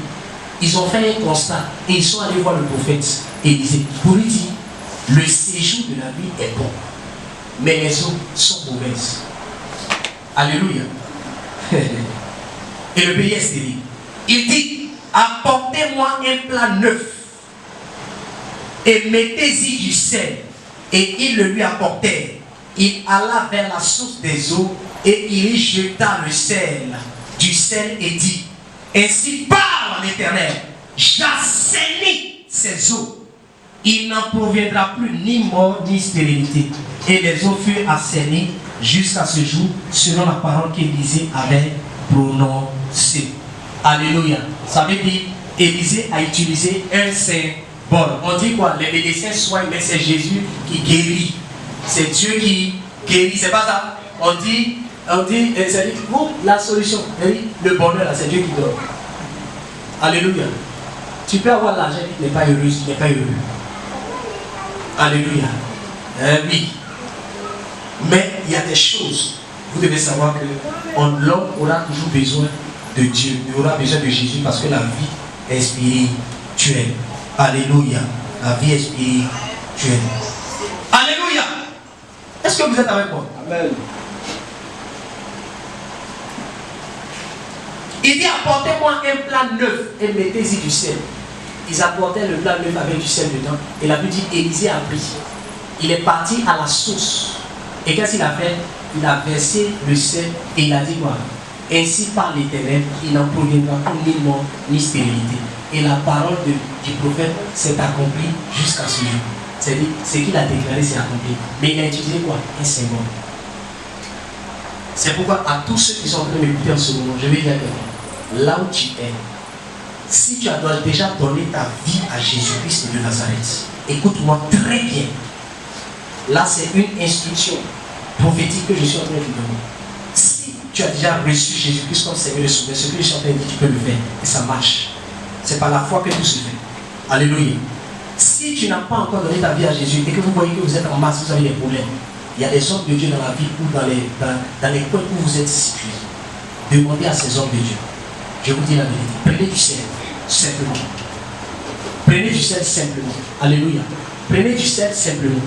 Ils ont fait un constat et ils sont allés voir le prophète Élisée pour lui dire, le séjour de la ville est bon, mais les eaux sont mauvaises. Alléluia. Et le pays est stérile. Il dit, apportez-moi un plat neuf et mettez-y du sel. Et ils le lui apportèrent. Il alla vers la source des eaux et il y jeta le sel, du sel et dit, ainsi parle l'Éternel, j'assainis ces eaux. Il n'en proviendra plus ni mort ni stérilité. Et les eaux furent assainies jusqu'à ce jour, selon la parole qu'Élisée avait prononcée. Alléluia. Ça veut dire, Élisée a utilisé un symbole. On dit quoi? Les médecins soignent, mais c'est Jésus qui guérit. C'est Dieu qui guérit. C'est pas ça. On dit, c'est la solution. Le bonheur, c'est Dieu qui donne. Alléluia. Tu peux avoir l'argent qui n'est pas heureux, qui n'est pas heureux. Alléluia. Oui. Mais il y a des choses. Vous devez savoir que l'homme aura toujours besoin de Dieu. Il aura besoin de Jésus parce que la vie est spirituelle. Alléluia. La vie est spirituelle. Alléluia. Est-ce que vous êtes avec moi? Amen. Il dit apportez-moi un plat neuf et mettez-y du sel. Ils apportaient le plat neuf avec du sel dedans. Et la Bible dit Élisée a pris. Il est parti à la source. Et qu'est-ce qu'il a fait? Il a versé le sel et il a dit quoi? Ainsi par l'Éternel, il n'en proviendra ni mort ni stérilité. Et la parole du prophète s'est accomplie jusqu'à ce jour. C'est-à-dire, ce qu'il a déclaré s'est accompli. Mais il a utilisé quoi? Un symbole. C'est pourquoi à tous ceux qui sont en train de m'écouter en ce moment, je vais dire que là où tu es, si tu as déjà donné ta vie à Jésus-Christ de Nazareth, écoute-moi très bien. Là, c'est une instruction prophétique que je suis en train de te donner. Si tu as déjà reçu Jésus-Christ comme Seigneur et Sauveur, ce que je suis en train de dire, tu peux le faire. Et ça marche. C'est par la foi que tout se fait. Alléluia. Si tu n'as pas encore donné ta vie à Jésus et que vous voyez que vous êtes en masse, vous avez des problèmes, il y a des hommes de Dieu dans la ville ou dans les coins où vous êtes situés. Demandez à ces hommes de Dieu. Je vous dis la vérité. Prenez du sel, simplement. Prenez du sel simplement. Alléluia. Prenez du sel simplement.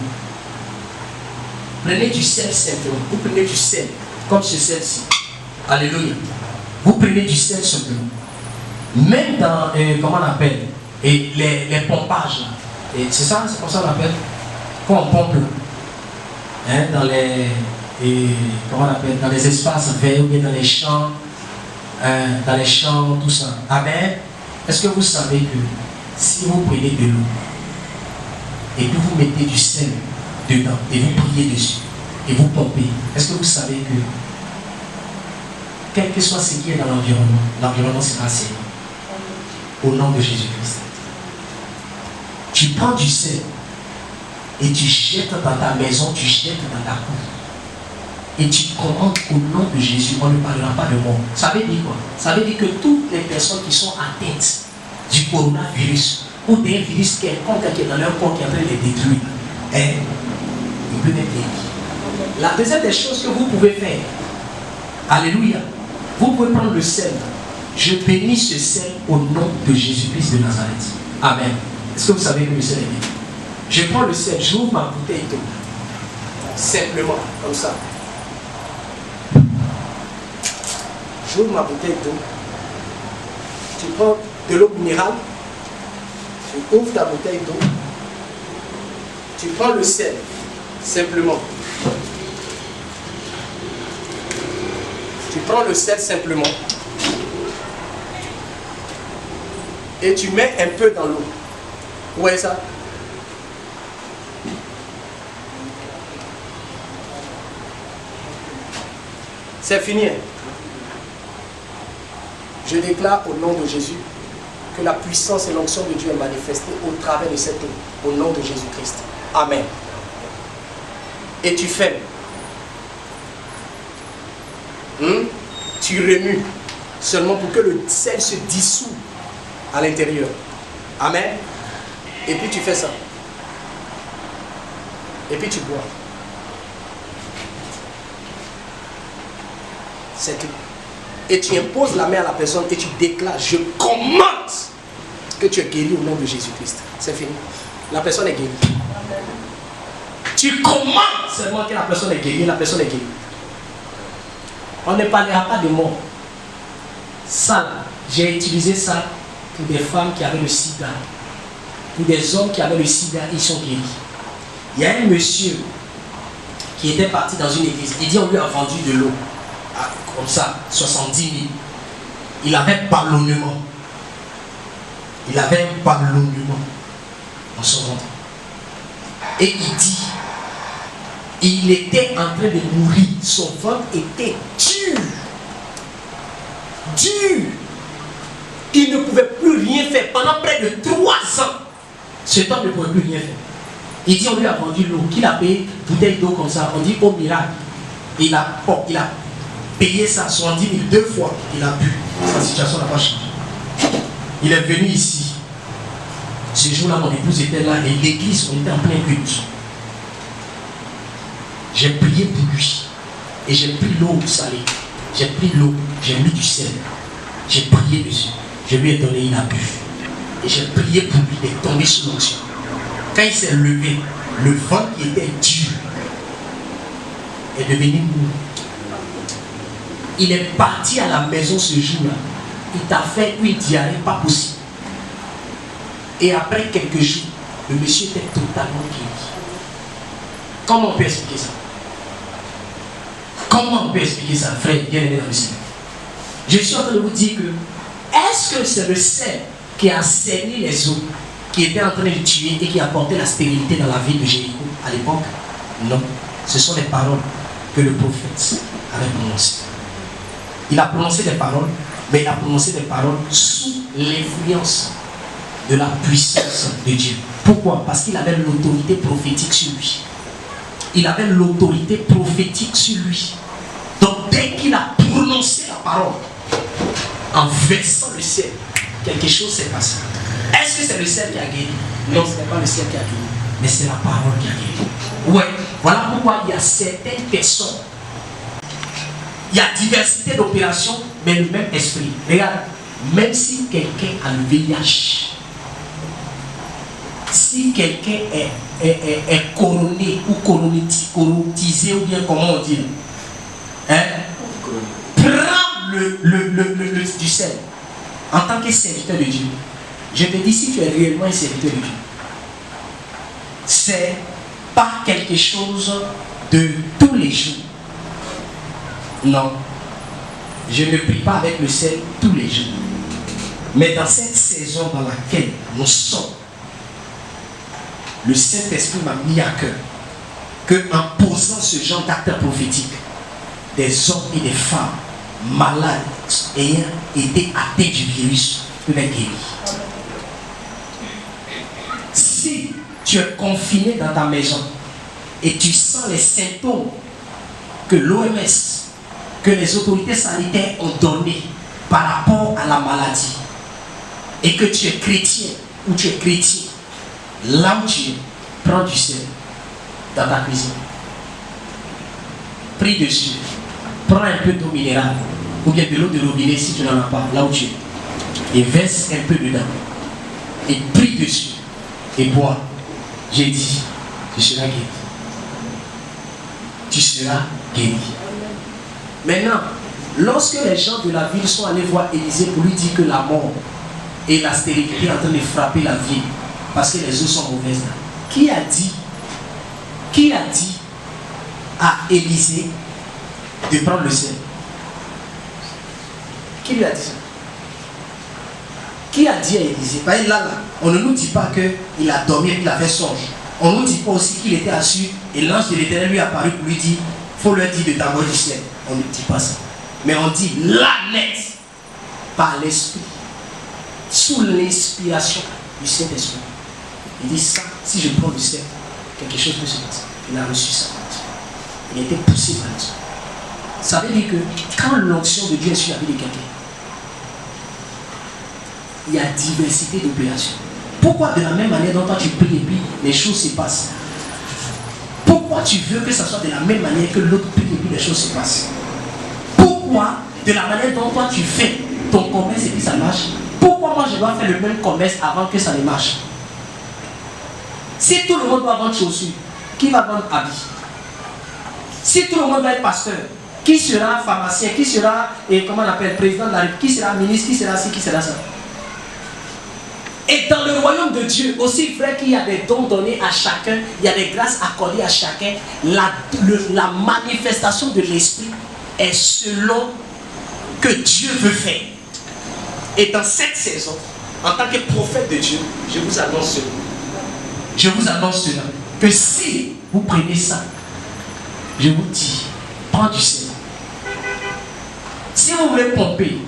Prenez du sel simplement. Vous prenez du sel, comme ce sel-ci. Alléluia. Vous prenez du sel simplement. Même dans, comment on appelle, et les pompages là. Et c'est ça, c'est comme ça qu'on appelle. Quand on pompe là. Hein, dans les, comment on appelle, dans les espaces verts ou bien dans les champs, tout ça. Amen. Est-ce que vous savez que si vous prenez de l'eau et que vous mettez du sel dedans et vous priez dessus et vous pompez, est-ce que vous savez que quel que soit ce qui est dans l'environnement sera sain au nom de Jésus-Christ. Tu prends du sel et tu jettes dans ta maison, tu jettes dans ta cour. Et tu commandes au nom de Jésus, on ne parlera pas de mort. Ça veut dire quoi? Ça veut dire que toutes les personnes qui sont atteintes du coronavirus ou d'un virus quelconque qui est dans leur corps qui est en train de les détruire, ils peuvent être guéris. La deuxième des choses que vous pouvez faire, alléluia, vous pouvez prendre le sel. Je bénis ce sel au nom de Jésus-Christ de Nazareth. Amen. Est-ce que vous savez que le sel est béni? Je prends le sel, j'ouvre ma bouteille d'eau. Simplement, comme ça. J'ouvre ma bouteille d'eau. Tu prends de l'eau minérale. Tu ouvres ta bouteille d'eau. Tu prends le sel, simplement. Tu prends le sel simplement. Et tu mets un peu dans l'eau. Vous voyez ça? C'est fini. Je déclare au nom de Jésus que la puissance et l'onction de Dieu est manifestée au travers de cette eau, au nom de Jésus-Christ. Amen. Et tu fermes. Tu remues seulement pour que le sel se dissout à l'intérieur. Amen. Et puis tu fais ça. Et puis tu bois. C'est tout. Et tu imposes la main à la personne et tu déclares, je commande que tu es guéri au nom de Jésus-Christ. C'est fini. La personne est guérie. Tu commandes seulement que la personne est guérie, la personne est guérie. On ne parlera pas de mort. Ça, j'ai utilisé ça pour des femmes qui avaient le sida. Pour des hommes qui avaient le sida, ils sont guéris. Il y a un monsieur qui était parti dans une église. Il dit on lui a vendu de l'eau. Comme ça, 70 000. Il avait ballonnement. Il avait un ballonnement dans son ventre. Et il dit, il était en train de mourir. Son ventre était dur. Dur. Il ne pouvait plus rien faire. Pendant près de 3 ans, cet homme ne pouvait plus rien faire. Il dit, on lui a vendu l'eau. Qu'il a payé une bouteille d'eau comme ça. On dit, au miracle. Il a payé ça 70 000 2 fois. Il a bu. Sa situation n'a pas changé. Il est venu ici. Ce jour-là, mon épouse était là et l'église, on était en plein culte. J'ai prié pour lui. Et j'ai pris l'eau salée. J'ai pris l'eau, j'ai mis du sel. J'ai prié dessus. Je lui ai donné, il a bu. Et j'ai prié pour lui de tomber sous l'onction. Quand il s'est levé, le ventre qui était dur est devenu mou. Il est parti à la maison ce jour-là. Il t'a fait une diarrhée pas possible. Et après quelques jours, le monsieur était totalement guéri. Comment on peut expliquer ça? Comment on peut expliquer ça, frère, bien-aimé dans le Seigneur? Je suis en train de vous dire que, est-ce que c'est le sel qui a saigné les eaux, qui était en train de tuer et qui a apporté la stérilité dans la ville de Jéricho à l'époque? Non. Ce sont les paroles que le prophète avait prononcées. Il a prononcé des paroles, mais il a prononcé des paroles sous l'influence de la puissance de Dieu. Pourquoi? Parce qu'il avait l'autorité prophétique sur lui. Il avait l'autorité prophétique sur lui. Donc dès qu'il a prononcé la parole, en versant le ciel, quelque chose s'est passé. Est-ce que c'est le ciel qui a guéri? Non, ce n'est pas le ciel qui a guéri, mais c'est la parole qui a guéri. Ouais, voilà pourquoi il y a certaines personnes. Il y a diversité d'opérations, mais le même esprit. Regarde, même si quelqu'un a le VIH, si quelqu'un est couronné ou coronisé, ou bien comment on dit, prends du sel en tant que serviteur de Dieu. Je te dis, si tu es réellement un serviteur de Dieu, c'est pas quelque chose de tous les jours. Non, je ne prie pas avec le sel tous les jours. Mais dans cette saison dans laquelle nous sommes, le Saint-Esprit m'a mis à cœur qu'en posant ce genre d'acte prophétique, des hommes et des femmes malades ayant été atteints du virus peuvent être guéris. Si tu es confiné dans ta maison et tu sens les symptômes que l'OMS, que les autorités sanitaires ont donnés par rapport à la maladie, et que tu es chrétien ou tu es chrétien, là où tu es, prends du sel dans ta cuisine. Prie dessus. Prends un peu d'eau minérale ou bien de l'eau de robinet si tu n'en as pas, là où tu es. Et verse un peu dedans. Et prie dessus. Et bois. J'ai dit, tu seras guéri. Tu seras guéri. Maintenant, lorsque les gens de la ville sont allés voir Élisée pour lui dire que la mort et la stérilité sont en train de frapper la ville parce que les eaux sont mauvaises, qui a dit à Élisée de prendre le sel? Qui lui a dit ça? Qui a dit à Élisée? Là, on ne nous dit pas qu'il a dormi et qu'il a fait songe. On ne nous dit pas aussi qu'il était assis et l'ange de l'Éternel lui est apparu pour lui dire, il faut leur dire de t'envoyer du ciel. On ne dit pas ça. Mais on dit la net. par l'Esprit, sous l'inspiration du Saint-Esprit. Il dit ça, si je prends le sel, quelque chose peut se passer. Il a reçu ça. Il a été poussé par l'Esprit. Ça veut dire que quand l'onction de Dieu est sur la vie de quelqu'un, il y a diversité d'opérations. Pourquoi de la même manière dont toi tu pries et puis les choses se passent? Pourquoi tu veux que ça soit de la même manière que l'autre prie et puis les choses se passent? Pourquoi de la manière dont toi tu fais ton commerce et puis ça marche? Pourquoi moi je dois faire le même commerce avant que ça ne marche? Si tout le monde doit vendre chaussures, qui va vendre habits? Si tout le monde va être pasteur, qui sera pharmacien? Qui sera, comment on appelle, président de la République? Qui sera ministre? Qui sera ci? Qui sera ça? Et dans le royaume de Dieu, aussi vrai qu'il y a des dons donnés à chacun, il y a des grâces accordées à chacun, la manifestation de l'Esprit est selon que Dieu veut faire. Et dans cette saison, en tant que prophète de Dieu, je vous annonce cela. Je vous annonce cela. Que si vous prenez ça, je vous dis, prends du sel. Si vous voulez pomper,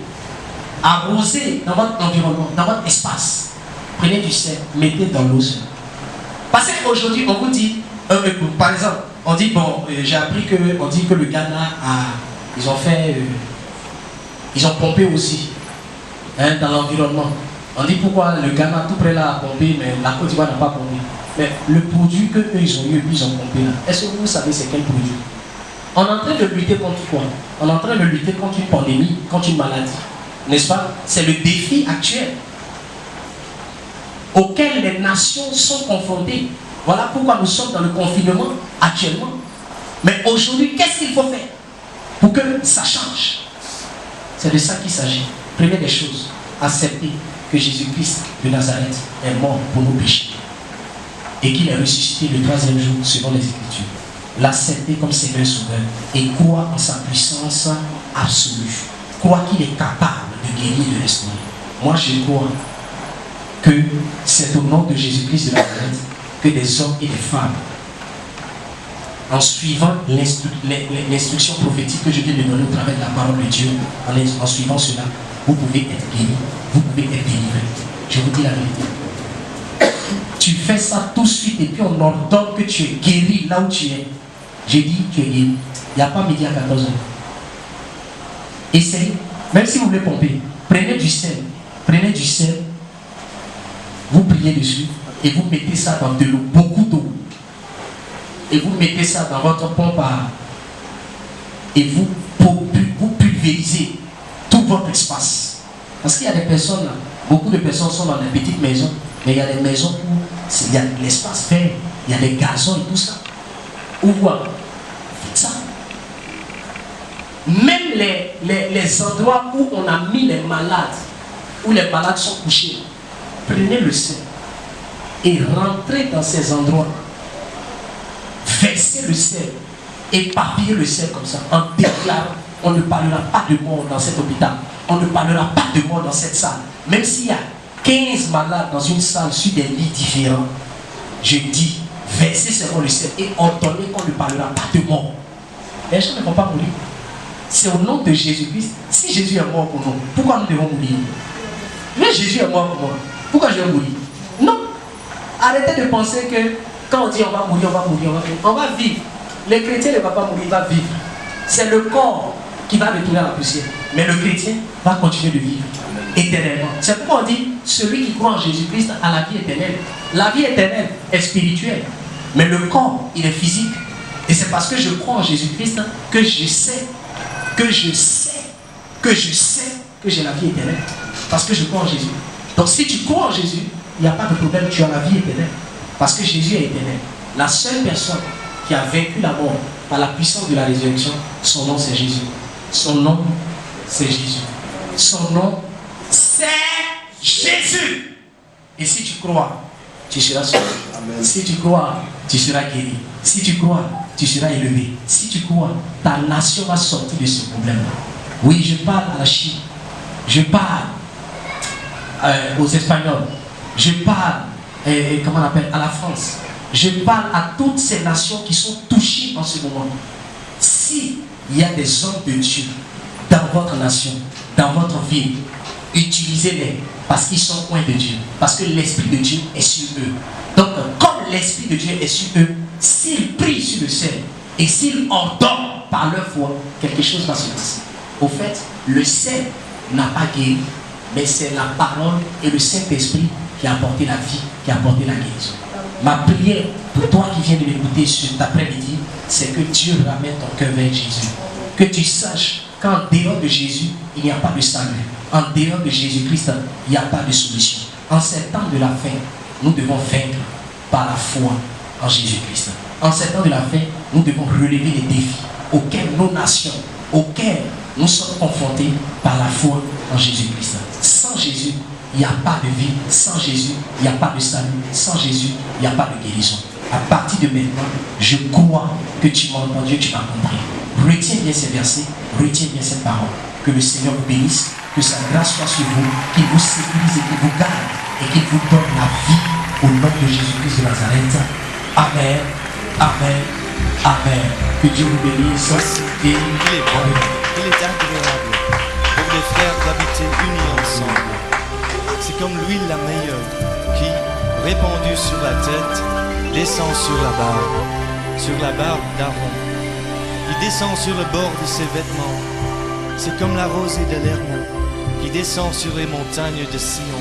arroser dans votre environnement, dans votre espace, prenez du sel, mettez dans l'eau. Parce qu'aujourd'hui, on vous dit, par exemple, on dit, bon, j'ai appris que, on dit que le Ghana ils ont fait, ils ont pompé aussi, hein, dans l'environnement. On dit pourquoi le Ghana tout près là a pompé, mais la Côte d'Ivoire n'a pas pompé. Mais le produit que eux ils ont eu, ils ont pompé là, est-ce que vous savez c'est quel produit? On est en train de lutter contre quoi? On est en train de lutter contre une pandémie, contre une maladie. N'est-ce pas? C'est le défi actuel auquel les nations sont confrontées. Voilà pourquoi nous sommes dans le confinement actuellement. Mais aujourd'hui, qu'est-ce qu'il faut faire pour que ça change? C'est de ça qu'il s'agit. Première des choses, accepter que Jésus-Christ de Nazareth est mort pour nos péchés et qu'il est ressuscité le 3e jour selon les Écritures. L'accepter comme Seigneur Sauveur et croire en sa puissance absolue. Croire qu'il est capable de guérir de l'esprit. Moi, je crois que c'est au nom de Jésus-Christ de Nazareth que des hommes et des femmes, en suivant l'instruction prophétique que je viens de donner au travers de la parole de Dieu, en suivant cela, vous pouvez être guéri, vous pouvez être délivré. Je vous dis la vérité. Tu fais ça tout de suite et puis on ordonne que tu es guéri là où tu es. J'ai dit, tu es guéri. Il n'y a pas midi à 14h. Essayez, même si vous voulez pomper, prenez du sel, vous priez dessus et vous mettez ça dans de l'eau, beaucoup d'eau. Et vous mettez ça dans votre pompe et vous pulvérisez tout votre espace. Parce qu'il y a des personnes là, beaucoup de personnes sont dans des petites maisons, mais il y a des maisons où il y a l'espace vert, il y a des gazons et tout ça. Où vous faites ça. Même les endroits où on a mis les malades, où les malades sont couchés, prenez le sel et rentrez dans ces endroits. Versez le sel, éparpillez le sel comme ça, en déclarant, on ne parlera pas de mort dans cet hôpital, on ne parlera pas de mort dans cette salle. Même s'il y a 15 malades dans une salle sur des lits différents, je dis, versez seulement le sel et ordonnez qu'on ne parlera pas de mort. Les gens ne vont pas mourir. C'est au nom de Jésus-Christ. Si Jésus est mort pour nous, pourquoi nous devons mourir? Mais Jésus est mort pour moi. Pourquoi je vais mourir? Non. Arrêtez de penser que quand on dit on va mourir, on va mourir, on va vivre. Le chrétien ne va pas mourir, il va vivre. C'est le corps qui va retourner à la poussière. Mais le chrétien va continuer de vivre éternellement. C'est pourquoi on dit celui qui croit en Jésus-Christ a la vie éternelle. La vie éternelle est spirituelle. Mais le corps, il est physique. Et c'est parce que je crois en Jésus-Christ que je sais que j'ai la vie éternelle. Parce que je crois en Jésus. Donc si tu crois en Jésus, il n'y a pas de problème, tu as la vie éternelle. Parce que Jésus est éternel. La seule personne qui a vaincu la mort par la puissance de la résurrection, son nom c'est Jésus. Son nom c'est Jésus. Son nom c'est Jésus. Et si tu crois, tu seras sauvé. Si tu crois, tu seras guéri. Si tu crois, tu seras élevé. Si tu crois, ta nation va sortir de ce problème-là. Oui, je parle à la Chine. Je parle aux Espagnols. Je parle comment on appelle, à la France. Je parle à toutes ces nations qui sont touchées en ce moment. S'il y a des hommes de Dieu dans votre nation, dans votre ville, utilisez-les parce qu'ils sont loin de Dieu. Parce que l'Esprit de Dieu est sur eux. Donc, comme l'Esprit de Dieu est sur eux, s'ils prient sur le sel et s'ils ordonnent par leur foi, quelque chose va se passer. Au fait, le sel n'a pas guéri, mais c'est la parole et le Saint-Esprit qui a apporté la vie, qui a apporté la guérison. Ma prière pour toi qui viens de m'écouter cet après-midi, c'est que Dieu ramène ton cœur vers Jésus. Que tu saches qu'en dehors de Jésus, il n'y a pas de salut. En dehors de Jésus-Christ, il n'y a pas de solution. En ces temps de la fin, nous devons vaincre par la foi en Jésus-Christ. En ces temps de la fin, nous devons relever les défis auxquels nos nations, auxquels nous sommes confrontés par la foi en Jésus-Christ. Sans Jésus, il n'y a pas de vie. Sans Jésus, il n'y a pas de salut. Sans Jésus, il n'y a pas de guérison. À partir de maintenant, je crois que tu m'as entendu, tu m'as compris. Retiens bien ces versets, retiens bien cette parole. Que le Seigneur vous bénisse, que sa grâce soit sur vous, qu'il vous sécurise et qu'il vous garde et qu'il vous donne la vie au nom de Jésus-Christ de Nazareth. Amen, amen, amen. Que Dieu vous bénisse. Il est bon, il est agréable pour les frères d'habiter unis ensemble. C'est comme l'huile la meilleure qui, répandue sur la tête, descend sur la barbe d'Aaron. Il descend sur le bord de ses vêtements. C'est comme la rosée de l'Hermon qui descend sur les montagnes de Sion.